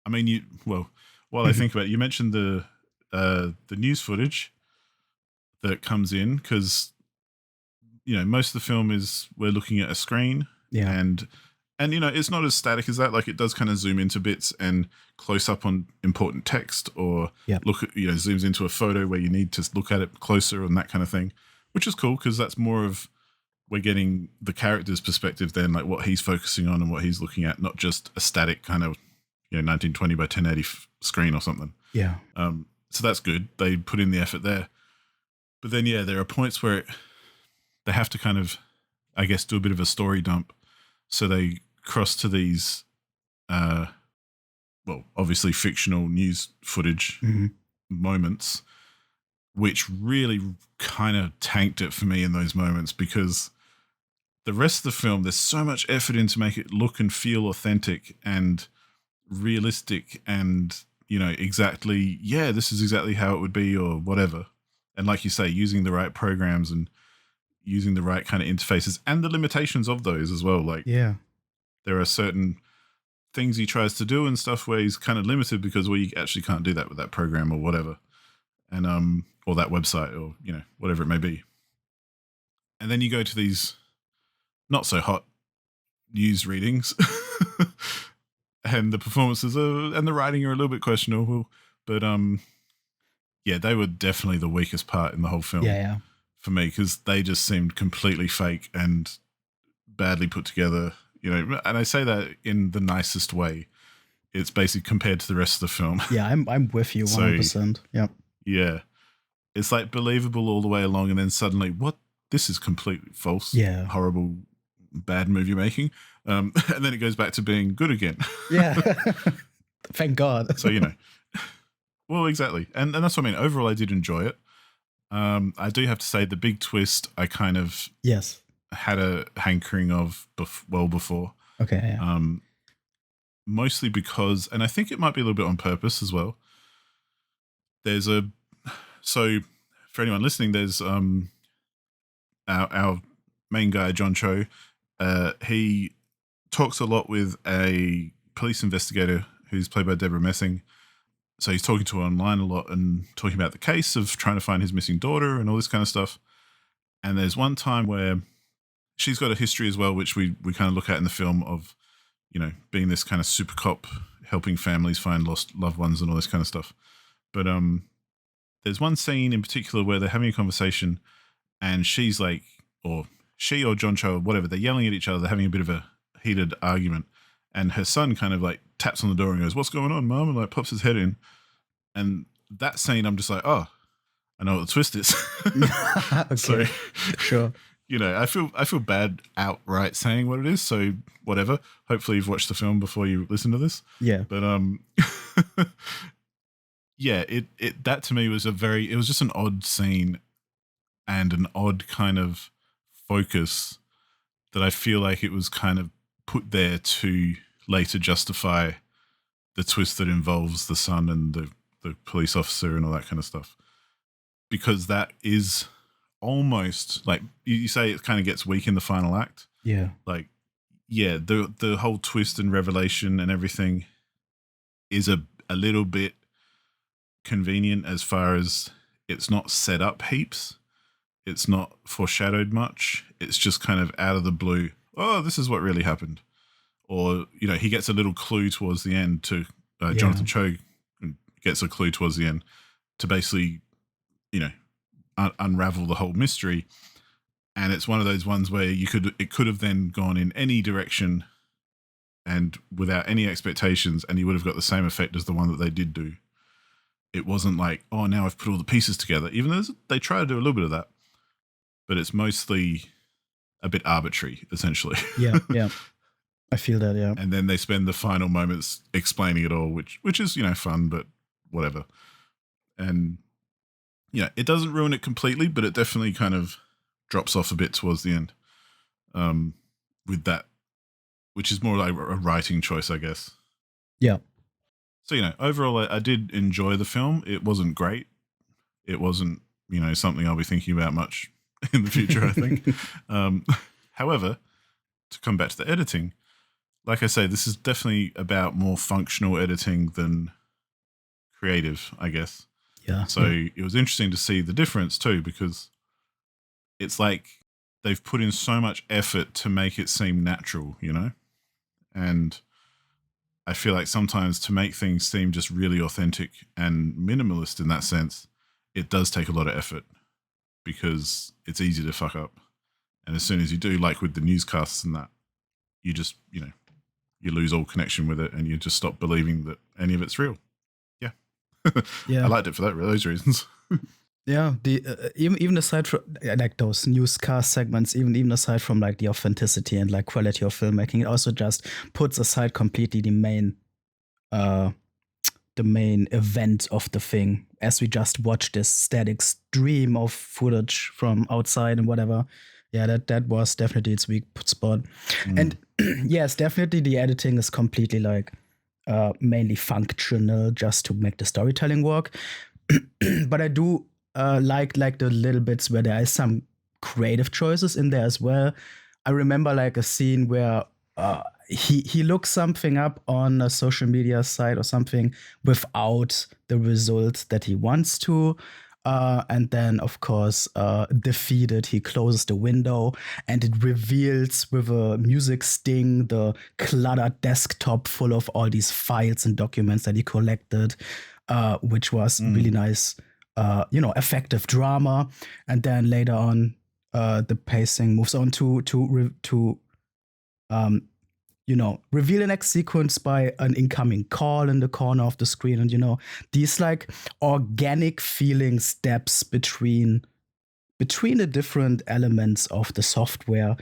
I think about it, you mentioned the news footage that comes in because most of the film is we're looking at a screen Yeah. and it's not as static as that. Like it does kind of zoom into bits and close up on important text or look at zooms into a photo where you need to look at it closer and that kind of thing, which is cool because that's more of we're getting the character's perspective then, like what he's focusing on and what he's looking at, not just a static kind of 1920 by 1080 screen or something. Yeah. So that's good. They put in the effort there. But then, there are points where they have to kind of, I guess, do a bit of a story dump. So they cross to these, obviously fictional news footage moments, which really kind of tanked it for me in those moments because the rest of the film, there's so much effort in to make it look and feel authentic and realistic and, exactly, this is exactly how it would be or whatever. And like you say, using the right programs and using the right kind of interfaces and the limitations of those as well. Like, there are certain things he tries to do and stuff where he's kind of limited because, you actually can't do that with that program or whatever. And, or that website or, whatever it may be. And then you go to these not so hot news readings and the performances and the writing are a little bit questionable, but, they were definitely the weakest part in the whole film. Yeah. For me, because they just seemed completely fake and badly put together, and I say that in the nicest way. It's basically compared to the rest of the film. Yeah, I'm with you 100%. Yeah. It's like believable all the way along and then suddenly, what? This is completely false. Yeah. Horrible, bad movie making. And then it goes back to being good again. Yeah. Thank God. So, well, exactly. And that's what I mean. Overall, I did enjoy it. I do have to say the big twist I kind of had a hankering of before. Okay. Yeah. Mostly because, and I think it might be a little bit on purpose as well. So for anyone listening, there's our main guy, John Cho. He talks a lot with a police investigator who's played by Deborah Messing. So he's talking to her online a lot and talking about the case of trying to find his missing daughter and all this kind of stuff. And there's one time where she's got a history as well, which we kind of look at in the film of, being this kind of super cop helping families find lost loved ones and all this kind of stuff. But there's one scene in particular where they're having a conversation and she's like, or she or John Cho or whatever, they're yelling at each other, they're having a bit of a heated argument. And her son kind of like taps on the door and goes, "What's going on, Mom?" And like pops his head in. And that scene, I'm just like, oh, I know what the twist is. Okay. So, sure. I feel bad outright saying what it is. So whatever. Hopefully you've watched the film before you listen to this. Yeah. But it that to me was it was just an odd scene and an odd kind of focus that I feel like it was kind of put there to later justify the twist that involves the son and the police officer and all that kind of stuff. Because that is almost like you say it kind of gets weak in the final act. Yeah. Like, the whole twist and revelation and everything is a little bit convenient as far as it's not set up heaps. It's not foreshadowed much. It's just kind of out of the blue. Oh, this is what really happened. Or, he gets a little clue towards the end to Jonathan Cho gets a clue towards the end to basically, unravel the whole mystery. And it's one of those ones where it could have then gone in any direction and without any expectations, and you would have got the same effect as the one that they did do. It wasn't like, oh, now I've put all the pieces together, even though they try to do a little bit of that. But it's mostly a bit arbitrary, essentially. Yeah. I feel that, yeah. And then they spend the final moments explaining it all, which is, fun, but whatever. And it doesn't ruin it completely, but it definitely kind of drops off a bit towards the end. With that, which is more like a writing choice, I guess. Yeah. So, overall, I did enjoy the film. It wasn't great. It wasn't, something I'll be thinking about much in the future, I think. However, to come back to the editing, like I say, this is definitely about more functional editing than creative, I guess. Yeah. So it was interesting to see the difference too, because it's like they've put in so much effort to make it seem natural, And I feel like sometimes to make things seem just really authentic and minimalist in that sense, it does take a lot of effort because it's easy to fuck up. And as soon as you do, like with the newscasts and that, you just, you lose all connection with it and you just stop believing that any of it's real. Yeah. Yeah. I liked it for those reasons. Yeah, the even aside from like those newscast segments, even aside from like the authenticity and like quality of filmmaking, it also just puts aside completely uh the main event of the thing, as we just watch this static stream of footage from outside and whatever. Yeah, that was definitely its weak spot. And yes, definitely the editing is completely like mainly functional just to make the storytelling work. But I do like the little bits where there is some creative choices in there as well. I remember like a scene where he looks something up on a social media site or something without the result that he wants to. And then, of course, defeated, he closes the window and it reveals with a music sting the cluttered desktop full of all these files and documents that he collected, which was really nice, effective drama. And then later on, the pacing moves on to reveal the next sequence by an incoming call in the corner of the screen. And, these like organic feeling steps between the different elements of the software.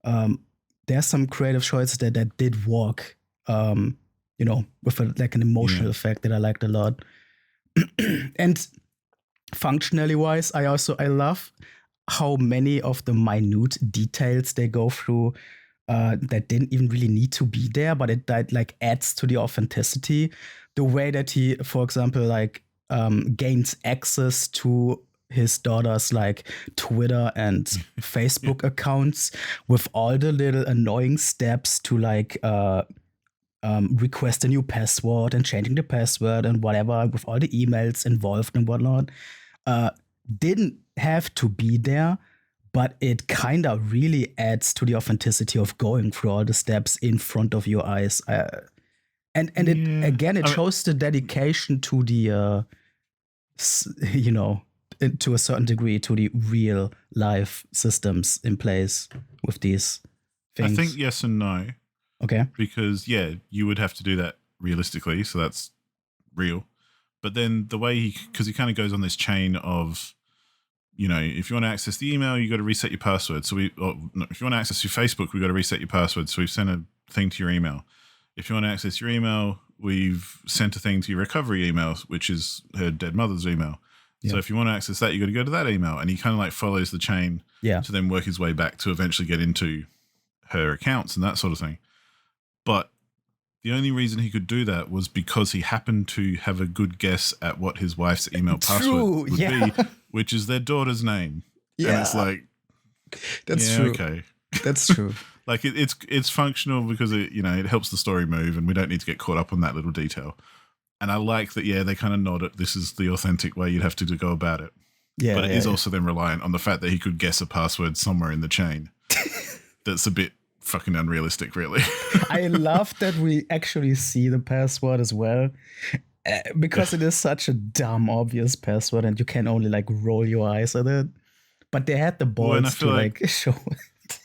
There's some creative choices that did work, with like an emotional effect that I liked a lot. And functionally wise, I love how many of the minute details they go through that didn't even really need to be there, but that like adds to the authenticity. The way that he, for example, like gains access to his daughter's like Twitter and Facebook accounts with all the little annoying steps to like request a new password and changing the password and whatever, with all the emails involved and whatnot, didn't have to be there, but it kind of really adds to the authenticity of going through all the steps in front of your eyes. It shows the dedication to the, to a certain degree, to the real life systems in place with these things. I think yes and no. Okay. Because, you would have to do that realistically, so that's real. But then the way because he kind of goes on this chain of, if you want to access the email, you got to reset your password. So if you want to access your Facebook, we got to reset your password. So we've sent a thing to your email. If you want to access your email, we've sent a thing to your recovery email, which is her dead mother's email. Yeah. So if you want to access that, you got to go to that email. And he kind of like follows the chain to then work his way back to eventually get into her accounts and that sort of thing. But the only reason he could do that was because he happened to have a good guess at what his wife's email password would be, which is their daughter's name. Yeah. And it's like, that's true. Okay. That's true. Like it's functional because it helps the story move and we don't need to get caught up on that little detail. And I like that, they kind of nod it. This is the authentic way you'd have to go about it. Yeah. But it is also then reliant on the fact that he could guess a password somewhere in the chain. That's a bit fucking unrealistic, really. I love that we actually see the password as well, because it is such a dumb, obvious password, and you can only like roll your eyes at it. But they had the balls to like show it.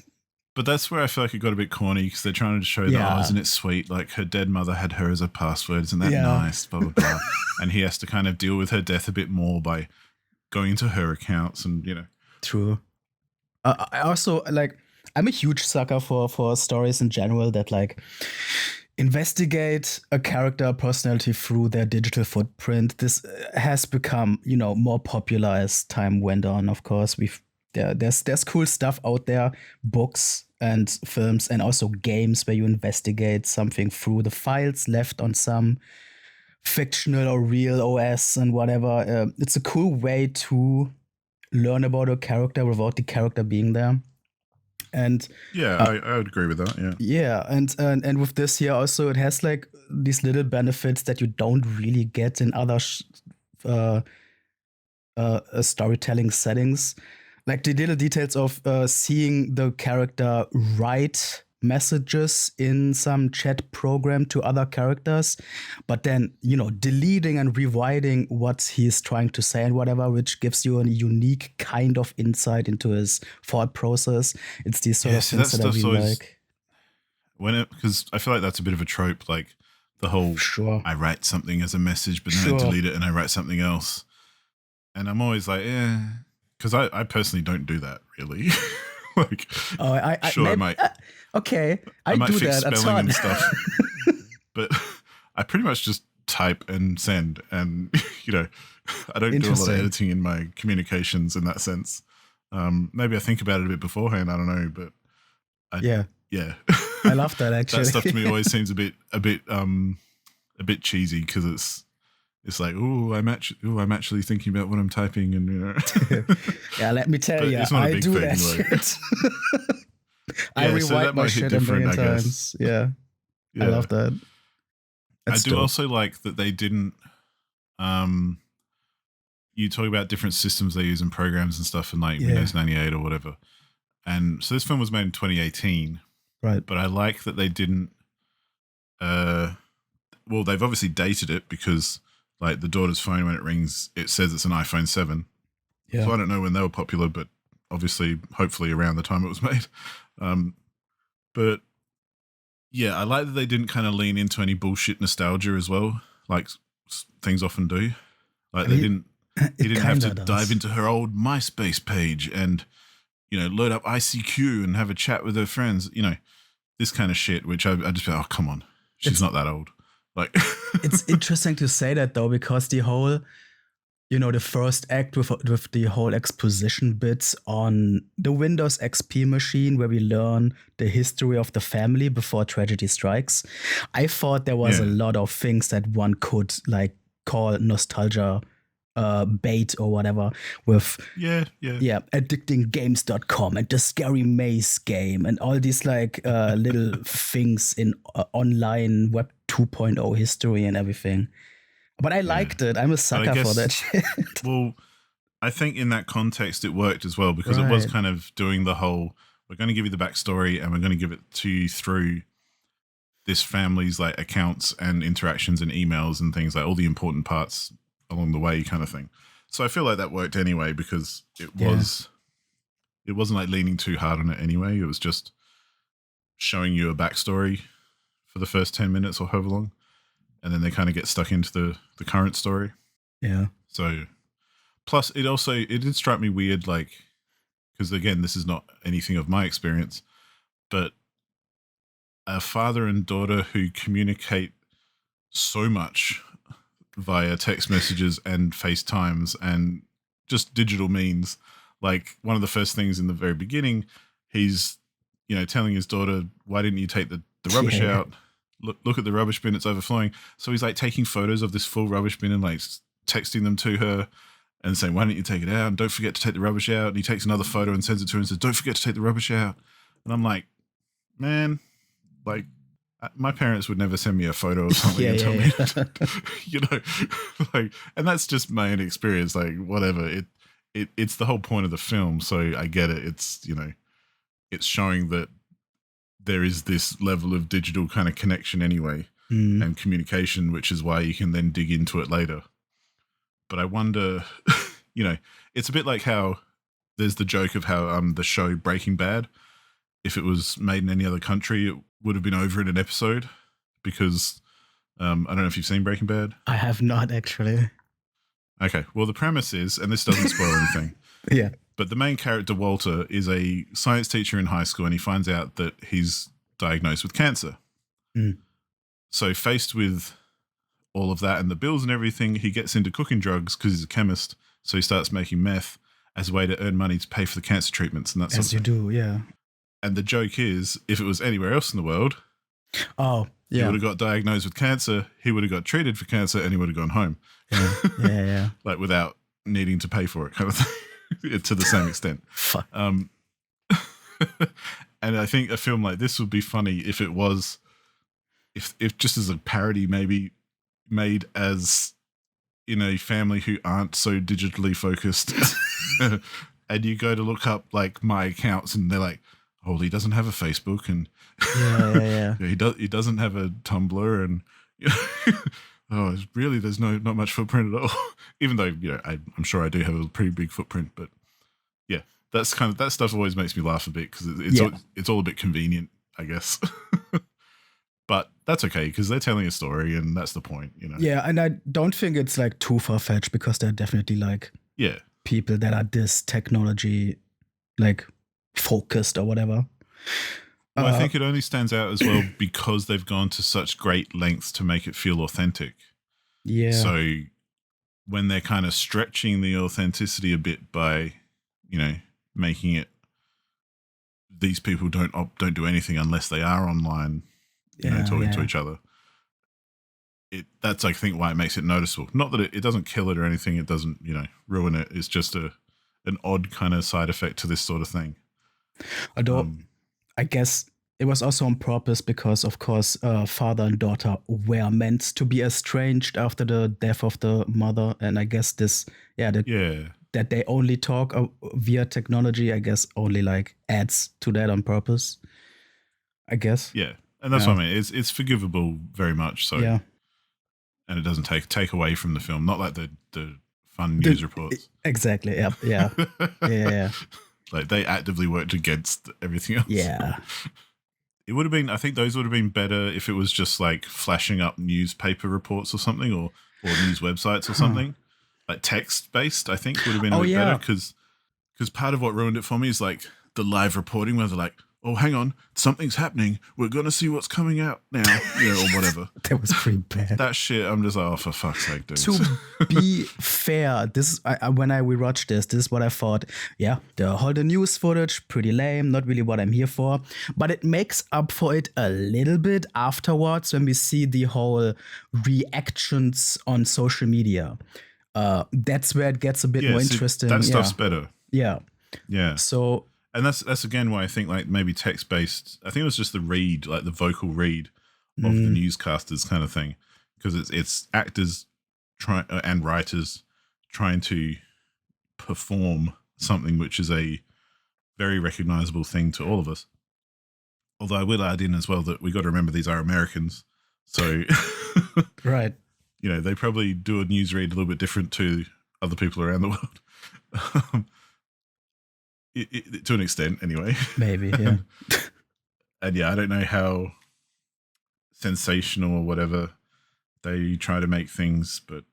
But that's where I feel like it got a bit corny because they're trying to show that, isn't it sweet? Like her dead mother had her as a password, isn't that nice? Blah blah blah. And he has to kind of deal with her death a bit more by going into her accounts and True. I also like. I'm a huge sucker for stories in general that like investigate a character personality through their digital footprint. This has become, more popular as time went on. Of course, there's cool stuff out there, books and films, and also games where you investigate something through the files left on some fictional or real OS and whatever. It's a cool way to learn about a character without the character being there. And Yeah, I would agree with that. Yeah. yeah, and with this here also, it has like these little benefits that you don't really get in other uh, storytelling settings, like the little details of seeing the character write messages in some chat program to other characters, but then deleting and rewriting what he's trying to say and whatever, which gives you a unique kind of insight into his thought process. It's these sort of See, things that that I stuff's really always like. because I feel like that's a bit of a trope, like the whole Sure. I write something as a message, but then Sure. I delete it and I write something else, and I'm always like, because I personally don't do that really. Like, Oh, I sure, maybe, I might okay, I might do fix that. That's spelling fun. and stuff, but I pretty much just type and send, and I don't do a lot of Interesting. editing in my communications in that sense. Maybe I think about it a bit beforehand. I don't know, but Yeah, yeah, I love that actually. that stuff to me always seems a bit cheesy because it's like, I'm actually thinking about what I'm typing, and Yeah, let me tell But you, it's not a I big do thing, that like- shit. I Yeah, so rewrite that my might hit shit a different, million I guess. times. Yeah, I Yeah. love that. I That's do dope. also like that they didn't. You talk about different systems they use in programs and stuff in like Yeah. Windows 98 or whatever. And so this film was made in 2018, Right. but I like that they didn't. Well, they've obviously dated it because like the daughter's phone, when it rings, it says it's an iPhone 7. Yeah. So I don't know when they were popular, but obviously, hopefully around the time it was made. But yeah, I like that they didn't kind of lean into any bullshit nostalgia as well, like things often do. Like they didn't. He didn't have to dive into her old MySpace page and load up ICQ and have a chat with her friends. This kind of shit, which I just be like, oh, come on, she's not that old. Like, It's interesting to say that though, because the whole, the first act with the whole exposition bits on the Windows XP machine where we learn the history of the family before tragedy strikes, I thought there was a lot of things that one could like call nostalgia bait or whatever with addictinggames.com and the scary maze game and all these like little things in online web 2.0 history and everything. But I liked it. I'm a sucker for that shit. Well, I think in that context it worked as well because it was kind of doing the whole, we're going to give you the backstory and we're going to give it to you through this family's like accounts and interactions and emails and things, like all the important parts along the way kind of thing. So I feel like that worked anyway because it wasn't like leaning too hard on it anyway. It was just showing you a backstory for the first 10 minutes or however long. And then they kind of get stuck into the current story. Yeah. So plus it did strike me weird, like, because again, this is not anything of my experience, but a father and daughter who communicate so much via text messages and FaceTimes and just digital means. Like one of the first things in the very beginning, he's, telling his daughter, why didn't you take the rubbish out? Look at the rubbish bin, it's overflowing. So he's like taking photos of this full rubbish bin and like texting them to her and saying, why don't you take it out? And don't forget to take the rubbish out. And he takes another photo and sends it to her and says, don't forget to take the rubbish out. And I'm like, man, like, my parents would never send me a photo of something and tell me, like, and that's just my own experience. Like, whatever. It's the whole point of the film, so I get it. It's it's showing that there is this level of digital kind of connection anyway and communication, which is why you can then dig into it later. But I wonder, it's a bit like how there's the joke of how the show Breaking Bad, if it was made in any other country, it would have been over in an episode because I don't know if you've seen Breaking Bad. I have not actually. Okay. Well, the premise is, and this doesn't spoil anything. Yeah. But the main character, Walter, is a science teacher in high school, and he finds out that he's diagnosed with cancer. Mm. So faced with all of that and the bills and everything, he gets into cooking drugs because he's a chemist. So he starts making meth as a way to earn money to pay for the cancer treatments and that sort of As you thing. do, yeah. And the joke is, if it was anywhere else in the world, Oh, he yeah. would have got diagnosed with cancer, he would have got treated for cancer, and he would have gone home. Yeah. Like without needing to pay for it, kind of thing, to the same extent. Fuck. And I think a film like this would be funny if it was, if just as a parody, maybe made as in a family who aren't so digitally focused, and you go to look up like my accounts, and they're like, "Oh, he doesn't have a Facebook, and Yeah. he doesn't have a Tumblr, and oh, really, there's not much footprint at all." Even though I'm sure I do have a pretty big footprint, but yeah, that's kind of that stuff always makes me laugh a bit because it's all a bit convenient, I guess. But that's okay because they're telling a story, and that's the point, Yeah, and I don't think it's like too far-fetched because they're definitely like people that are this technology like focused or whatever. Well, I think it only stands out as well because they've gone to such great lengths to make it feel authentic. Yeah. So when they're kind of stretching the authenticity a bit by, making it, these people don't do anything unless they are online, talking to each other. That's I think why it makes it noticeable. Not that it doesn't kill it or anything. It doesn't ruin it. It's just an odd kind of side effect to this sort of thing. Although I guess it was also on purpose because, of course, father and daughter were meant to be estranged after the death of the mother, and I guess that they only talk via technology, I guess, only like adds to that on purpose. I guess. Yeah, and that's what I mean. It's forgivable very much. So yeah. And it doesn't take away from the film. Not like the fun news reports. Exactly. Yeah. Yeah. Like they actively worked against everything else. Yeah. It would have been. I think those would have been better if it was just like flashing up newspaper reports or something, or news websites or something, like text based. I think would have been a bit better because part of what ruined it for me is like the live reporting where they're like, "Oh, hang on, something's happening. We're gonna see what's coming out now," or whatever. That was pretty bad. That shit. I'm just like, oh, for fuck's sake, dude. To be fair, this is when I rewatched this is what I thought. Yeah, the news footage, pretty lame, not really what I'm here for. But it makes up for it a little bit afterwards when we see the whole reactions on social media. That's where it gets a bit more interesting. That stuff's better. Yeah. So. And that's again why I think like maybe text based. I think it was just the read, like the vocal read of the newscasters kind of thing, because it's actors and writers trying to perform something which is a very recognizable thing to all of us. Although I will add in as well that we got to remember these are Americans, so right. They probably do a news read a little bit different to other people around the world. To an extent, anyway. Maybe, yeah. And I don't know how sensational or whatever they try to make things, but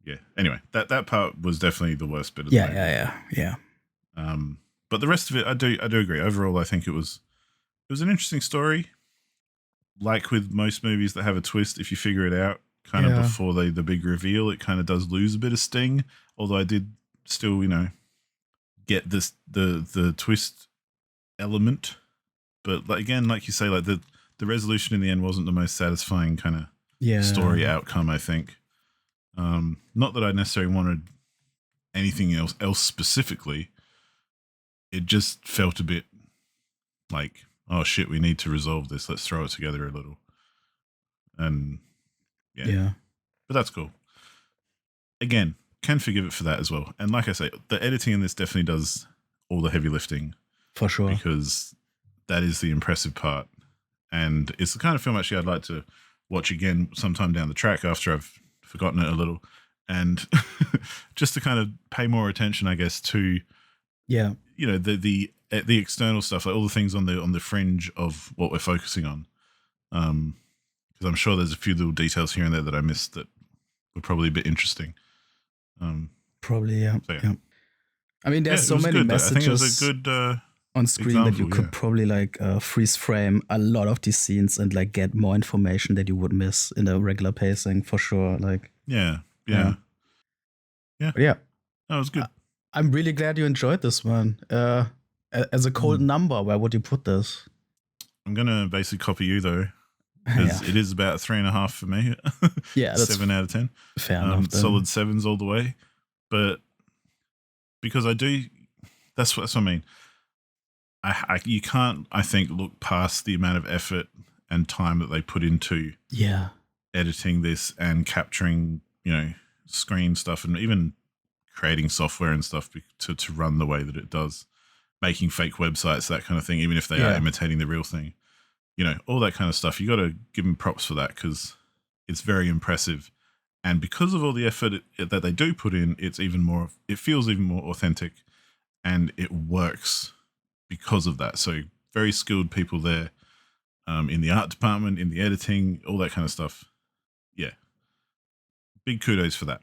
yeah. Anyway, that part was definitely the worst bit of the movie. Yeah. But the rest of it, I do agree. Overall, I think it was an interesting story. Like with most movies that have a twist, if you figure it out kind of before the big reveal, it kind of does lose a bit of sting. Although I did still, get this the twist element, but again, like you say, like the resolution in the end wasn't the most satisfying kind of story outcome. I think, not that I necessarily wanted anything else specifically. It just felt a bit like, oh shit, we need to resolve this. Let's throw it together a little, and yeah. But that's cool. Again, can forgive it for that as well. And like I say, the editing in this definitely does all the heavy lifting. For sure. Because that is the impressive part. And it's the kind of film actually I'd like to watch again sometime down the track after I've forgotten it a little. And just to kind of pay more attention, I guess, to the external stuff, like all the things on the fringe of what we're focusing on. Because I'm sure there's a few little details here and there that I missed that were probably a bit interesting. Probably, yeah. So, yeah. I mean, Yeah, there's it so was many good though. I think it was messages a good on screen that you example. could Yeah, probably like freeze frame a lot of these scenes and like get more information that you would miss in a regular pacing for sure. Like, yeah, yeah, yeah, yeah. but yeah, That was good. I'm really glad you enjoyed this one. As a cold Mm. number, where would you put this? I'm gonna basically copy you though, Yeah, because it is about 3.5 for me. yeah, that's 7 out of 10. fair enough. Then, Solid sevens all the way. But because I do, that's what I mean. You can't, I think, look past the amount of effort and time that they put into yeah, editing this and capturing, screen stuff and even creating software and stuff to run the way that it does, making fake websites, that kind of thing, even if they are yeah, imitating the real thing, all that kind of stuff. You got to give them props for that because it's very impressive. And because of all the effort that they do put in, it feels even more authentic and it works because of that. So very skilled people there in the art department, in the editing, all that kind of stuff. Yeah. Big kudos for that.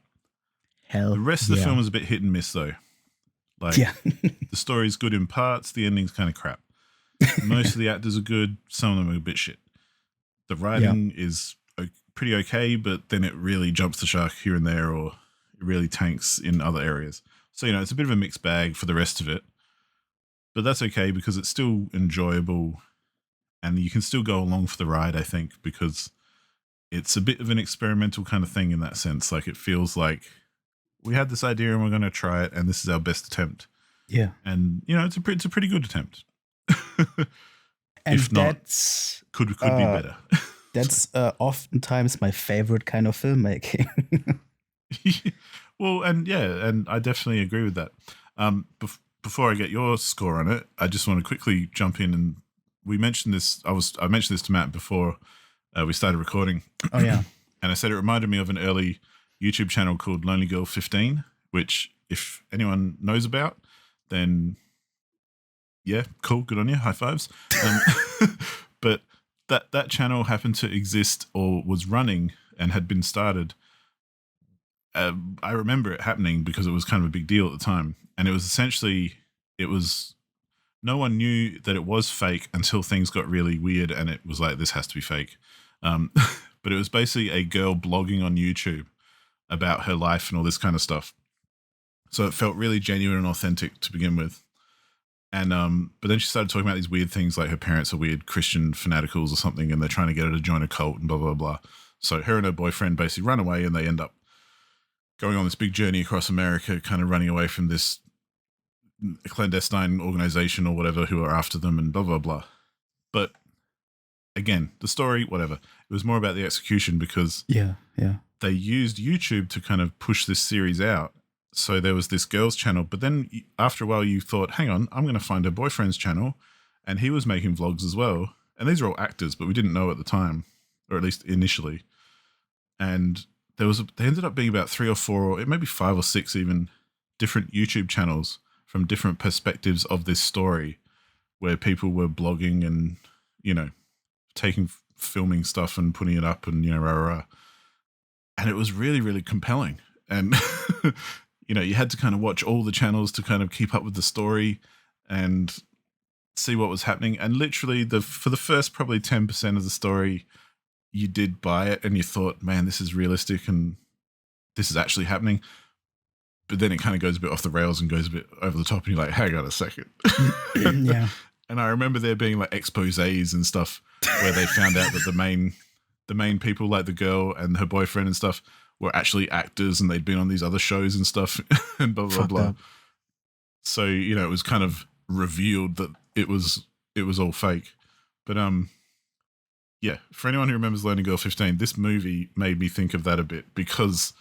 The hell, rest of the yeah, film is a bit hit and miss though. Like yeah, the story's good in parts, the ending's kind of crap. Most of the actors are good, some of them are a bit shit. The yeah, writing is pretty okay, but then it really jumps the shark here and there, or it really tanks in other areas. So, it's a bit of a mixed bag for the rest of it. But that's okay because it's still enjoyable and you can still go along for the ride, I think, because it's a bit of an experimental kind of thing in that sense. Like it feels like we had this idea and we're going to try it and this is our best attempt. yeah. And, it's a pretty good attempt. And If not, could be better. that's oftentimes my favorite kind of filmmaking. Well, and I definitely agree with that. Before I get your score on it, I just want to quickly jump in and we mentioned this. I mentioned this to Matt before we started recording. Oh yeah, And I said it reminded me of an early YouTube channel called Lonely Girl 15, which if anyone knows about, then yeah, cool, good on you, high fives. But that channel happened to exist or was running and had been started. I remember it happening because it was kind of a big deal at the time, and it was essentially no one knew that it was fake until things got really weird, and it was like this has to be fake. But it was basically a girl blogging on YouTube about her life and all this kind of stuff. So it felt really genuine and authentic to begin with. And but then she started talking about these weird things like her parents are weird Christian fanaticals or something, and they're trying to get her to join a cult and blah blah blah. So her and her boyfriend basically run away, and they end up going on this big journey across America, kind of running away from this clandestine organization or whatever who are after them and blah blah blah. But again, the story, whatever. It was more about the execution because yeah, yeah, they used YouTube to kind of push this series out. So there was this girl's channel, but then after a while you thought, hang on, I'm going to find her boyfriend's channel. And he was making vlogs as well. And these are all actors, but we didn't know at the time, or at least initially. And they ended up being about 3 or 4, or maybe 5 or 6 even different YouTube channels from different perspectives of this story where people were blogging and, filming stuff and putting it up and, rah, rah, rah. And it was really, really compelling. And, you had to kind of watch all the channels to kind of keep up with the story and see what was happening. And literally for the first probably 10% of the story, you did buy it and you thought, man, this is realistic and this is actually happening. But then it kind of goes a bit off the rails and goes a bit over the top and you're like, hang on a second. yeah. And I remember there being like exposés and stuff where they found out that the main people, like the girl and her boyfriend and stuff, were actually actors and they'd been on these other shows and stuff and blah, blah, Fucked blah. up. So, it was kind of revealed that it was all fake. But yeah, for anyone who remembers Lonely Girl 15, this movie made me think of that a bit because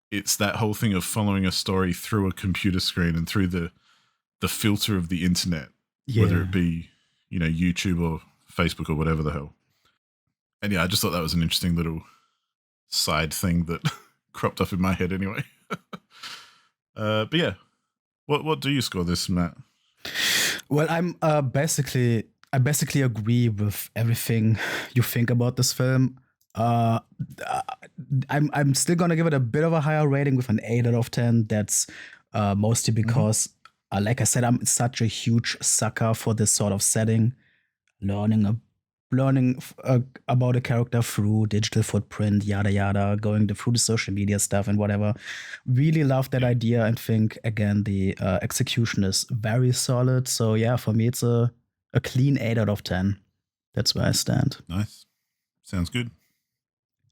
it's that whole thing of following a story through a computer screen and through the filter of the internet, whether Yeah. it be, YouTube or Facebook or whatever the hell. And yeah, I just thought that was an interesting little side thing that cropped up in my head anyway. But yeah, what do you score this, Matt? Well, I basically agree with everything you think about this film. I'm still gonna give it a bit of a higher rating with an 8 out of 10. That's mostly because like I said, I'm such a huge sucker for this sort of setting, learning about a character through digital footprint, yada yada, going through the social media stuff and whatever. Really love that Yeah. idea and think again the execution is very solid. So yeah, for me it's a clean 8 out of 10. That's where I stand. Nice. Sounds good.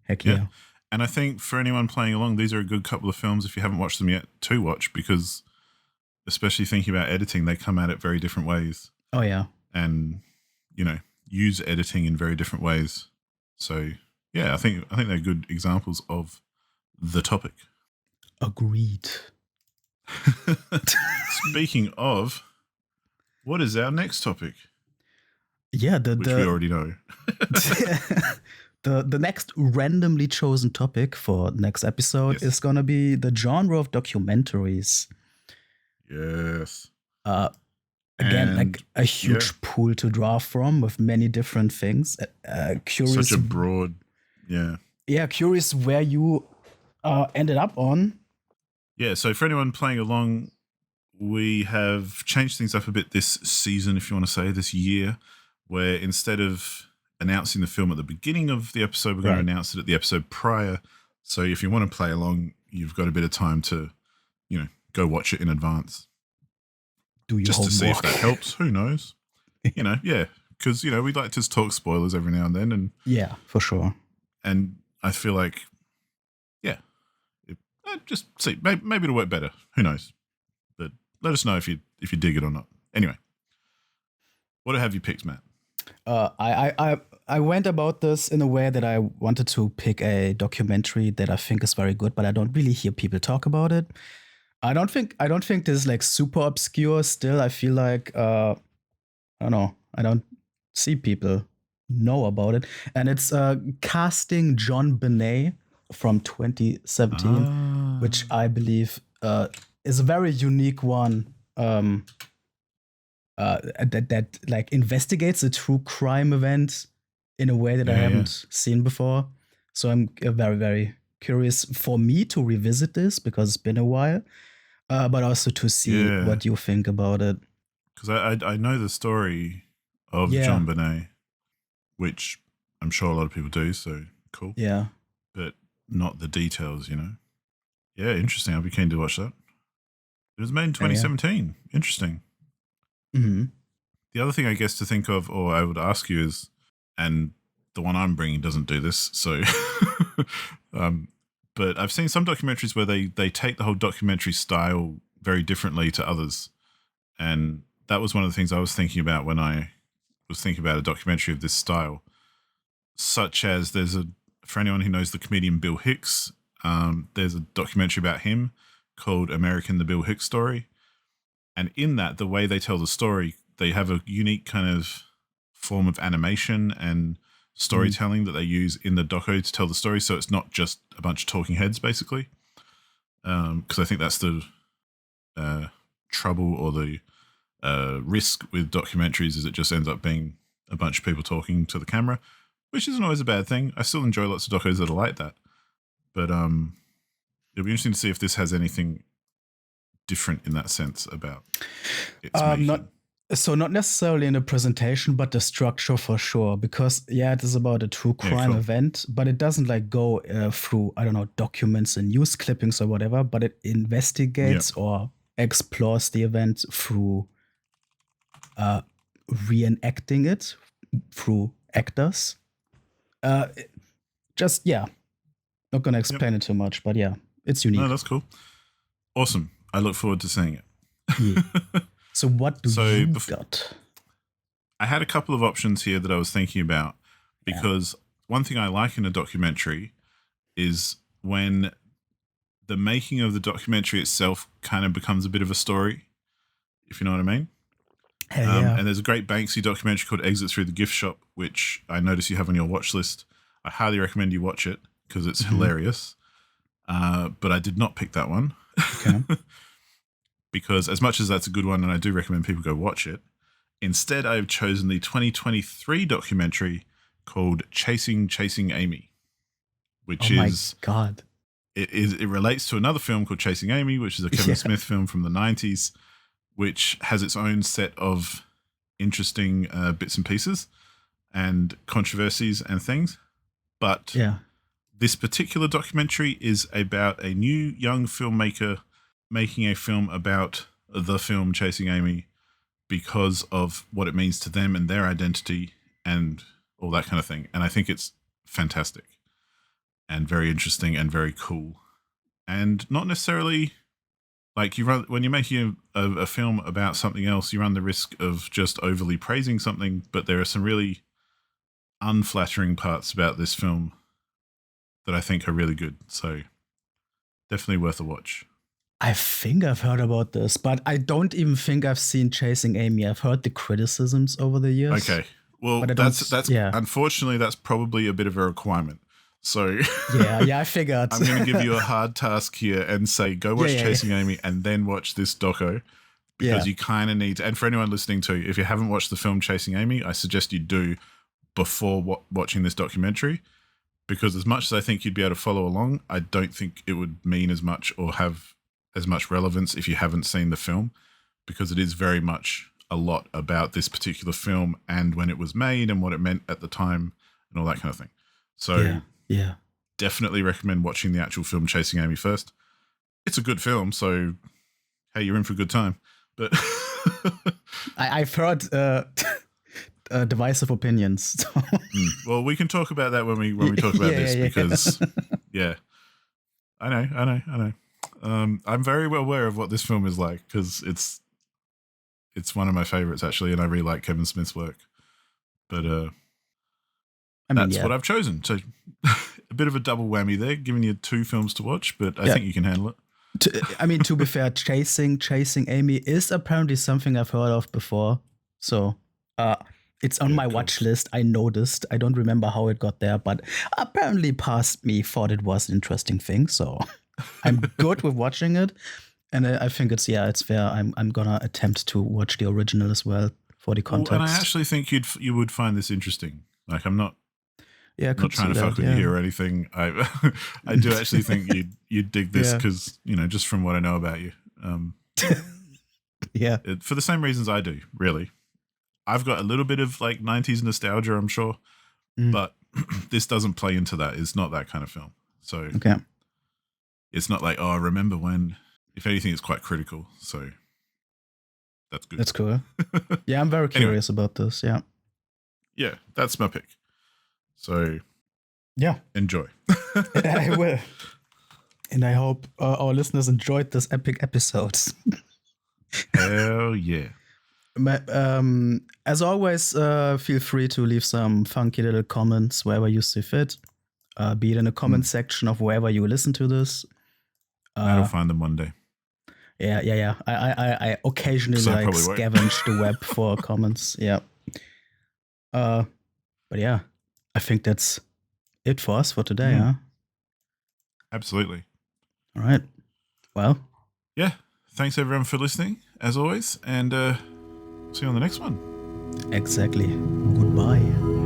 Heck Yeah. yeah. And I think for anyone playing along, these are a good couple of films if you haven't watched them yet to watch, because especially thinking about editing, they come at it very different ways Oh yeah. and, use editing in very different ways. So yeah, I think they're good examples of the topic. Agreed. Speaking of, what is our next topic? Yeah, Which we already know. the next randomly chosen topic for next episode is gonna be the genre of documentaries. Yes. Again, And, like a huge pool to draw from with many different things. Curious, such a broad, yeah, curious where you ended up on. Yeah, so for anyone playing along, we have changed things up a bit this season, if you want to say, this year, where instead of announcing the film at the beginning of the episode, we're going to announce it at the episode prior. So if you want to play along, you've got a bit of time to, go watch it in advance. Do your just homework. To see if that helps. Who knows? Because, we'd like to talk spoilers every now and then. And yeah, for sure. And I feel like, just see, maybe it'll work better. Who knows? But let us know if you dig it or not. Anyway, what have you picked, Matt? I went about this in a way that I wanted to pick a documentary that I think is very good, but I don't really hear people talk about it. I don't think this is like super obscure. Still, I feel like I don't know. I don't see people know about it, and it's Casting John Benet from 2017, which I believe is a very unique one. That like investigates a true crime event in a way that I haven't seen before. So I'm very, very curious for me to revisit this because it's been a while, but also to see what you think about it. Because I know the story of John Benet, which I'm sure a lot of people do, so cool. Yeah. But not the details, Yeah, interesting. I'll be keen to watch that. It was made in 2017. Interesting. Mm-hmm. The other thing I guess to think of, or I would ask you is, and the one I'm bringing doesn't do this, so, but I've seen some documentaries where they take the whole documentary style very differently to others. And that was one of the things I was thinking about when I was thinking about a documentary of this style, such as for anyone who knows the comedian Bill Hicks, there's a documentary about him called American: The Bill Hicks Story. And in that, the way they tell the story, they have a unique kind of form of animation and storytelling that they use in the doco to tell the story. So it's not just a bunch of talking heads, basically. Because I think that's the trouble or the risk with documentaries is it just ends up being a bunch of people talking to the camera, which isn't always a bad thing. I still enjoy lots of docos that are like that. But it'll be interesting to see if this has anything different in that sense about its making. Not necessarily in the presentation, but the structure for sure. Because it is about a true crime event, but it doesn't like go through, I don't know, documents and news clippings or whatever, but it investigates or explores the event through reenacting it through actors. Not gonna explain it too much, but it's unique. No, that's cool. Awesome. I look forward to seeing it. Yeah. So what do you got? I had a couple of options here that I was thinking about because one thing I like in a documentary is when the making of the documentary itself kind of becomes a bit of a story, if you know what I mean. And there's a great Banksy documentary called Exit Through the Gift Shop, which I notice you have on your watch list. I highly recommend you watch it because it's hilarious. But I did not pick that one. Okay. Because as much as that's a good one, and I do recommend people go watch it, instead I've chosen the 2023 documentary called Chasing Amy, which is God. It relates to another film called Chasing Amy, which is a Kevin Smith film from the 90s, which has its own set of interesting bits and pieces and controversies and things. But Yeah. this particular documentary is about a new young filmmaker making a film about the film Chasing Amy because of what it means to them and their identity and all that kind of thing. And I think it's fantastic and very interesting and very cool. And not necessarily like when you're making a film about something else, you run the risk of just overly praising something, but there are some really unflattering parts about this film that I think are really good. So definitely worth a watch. I think I've heard about this, but I don't even think I've seen Chasing Amy. I've heard the criticisms over the years. Okay. Well, but that's unfortunately that's probably a bit of a requirement. So yeah, I figured. I'm going to give you a hard task here and say go watch Chasing Amy and then watch this doco because you kind of need to. And for anyone listening to, if you haven't watched the film Chasing Amy, I suggest you do before watching this documentary, because as much as I think you'd be able to follow along, I don't think it would mean as much or have as much relevance if you haven't seen the film, because it is very much a lot about this particular film and when it was made and what it meant at the time and all that kind of thing. So definitely recommend watching the actual film Chasing Amy first. It's a good film, so hey, you're in for a good time. But I've heard divisive opinions. Well, we can talk about that when we talk about this because I know. I'm very well aware of what this film is like because it's one of my favorites actually, and I really like Kevin Smith's work. But that's what I've chosen. So a bit of a double whammy there, giving you 2 films to watch, but I think you can handle it. To be fair, Chasing Amy is apparently something I've heard of before. So it's on my watch list. I noticed. I don't remember how it got there, but apparently past me thought it was an interesting thing. So I'm good with watching it. And I think it's fair. I'm gonna attempt to watch the original as well for the context. And I actually think you would find this interesting. Like I'm not not trying to fuck with you here or anything. I do actually think you'd dig this because just from what I know about you. For the same reasons I do, really. I've got a little bit of like 90s nostalgia, I'm sure, but this doesn't play into that. It's not that kind of film. So it's not like, oh, I remember when. If anything, it's quite critical. So that's good. That's cool. Yeah, I'm very curious about this. Yeah. Yeah, that's my pick. So enjoy. I will. And I hope our listeners enjoyed this epic episode. Hell yeah. As always, feel free to leave some funky little comments wherever you see fit. Be it in the comment section of wherever you listen to this. I'll find them one day. Yeah. I occasionally scavenge the web for comments. Yeah. But yeah, I think that's it for us for today, huh? Absolutely. All right. Well. Yeah. Thanks everyone for listening, as always, and see you on the next one. Exactly. Goodbye.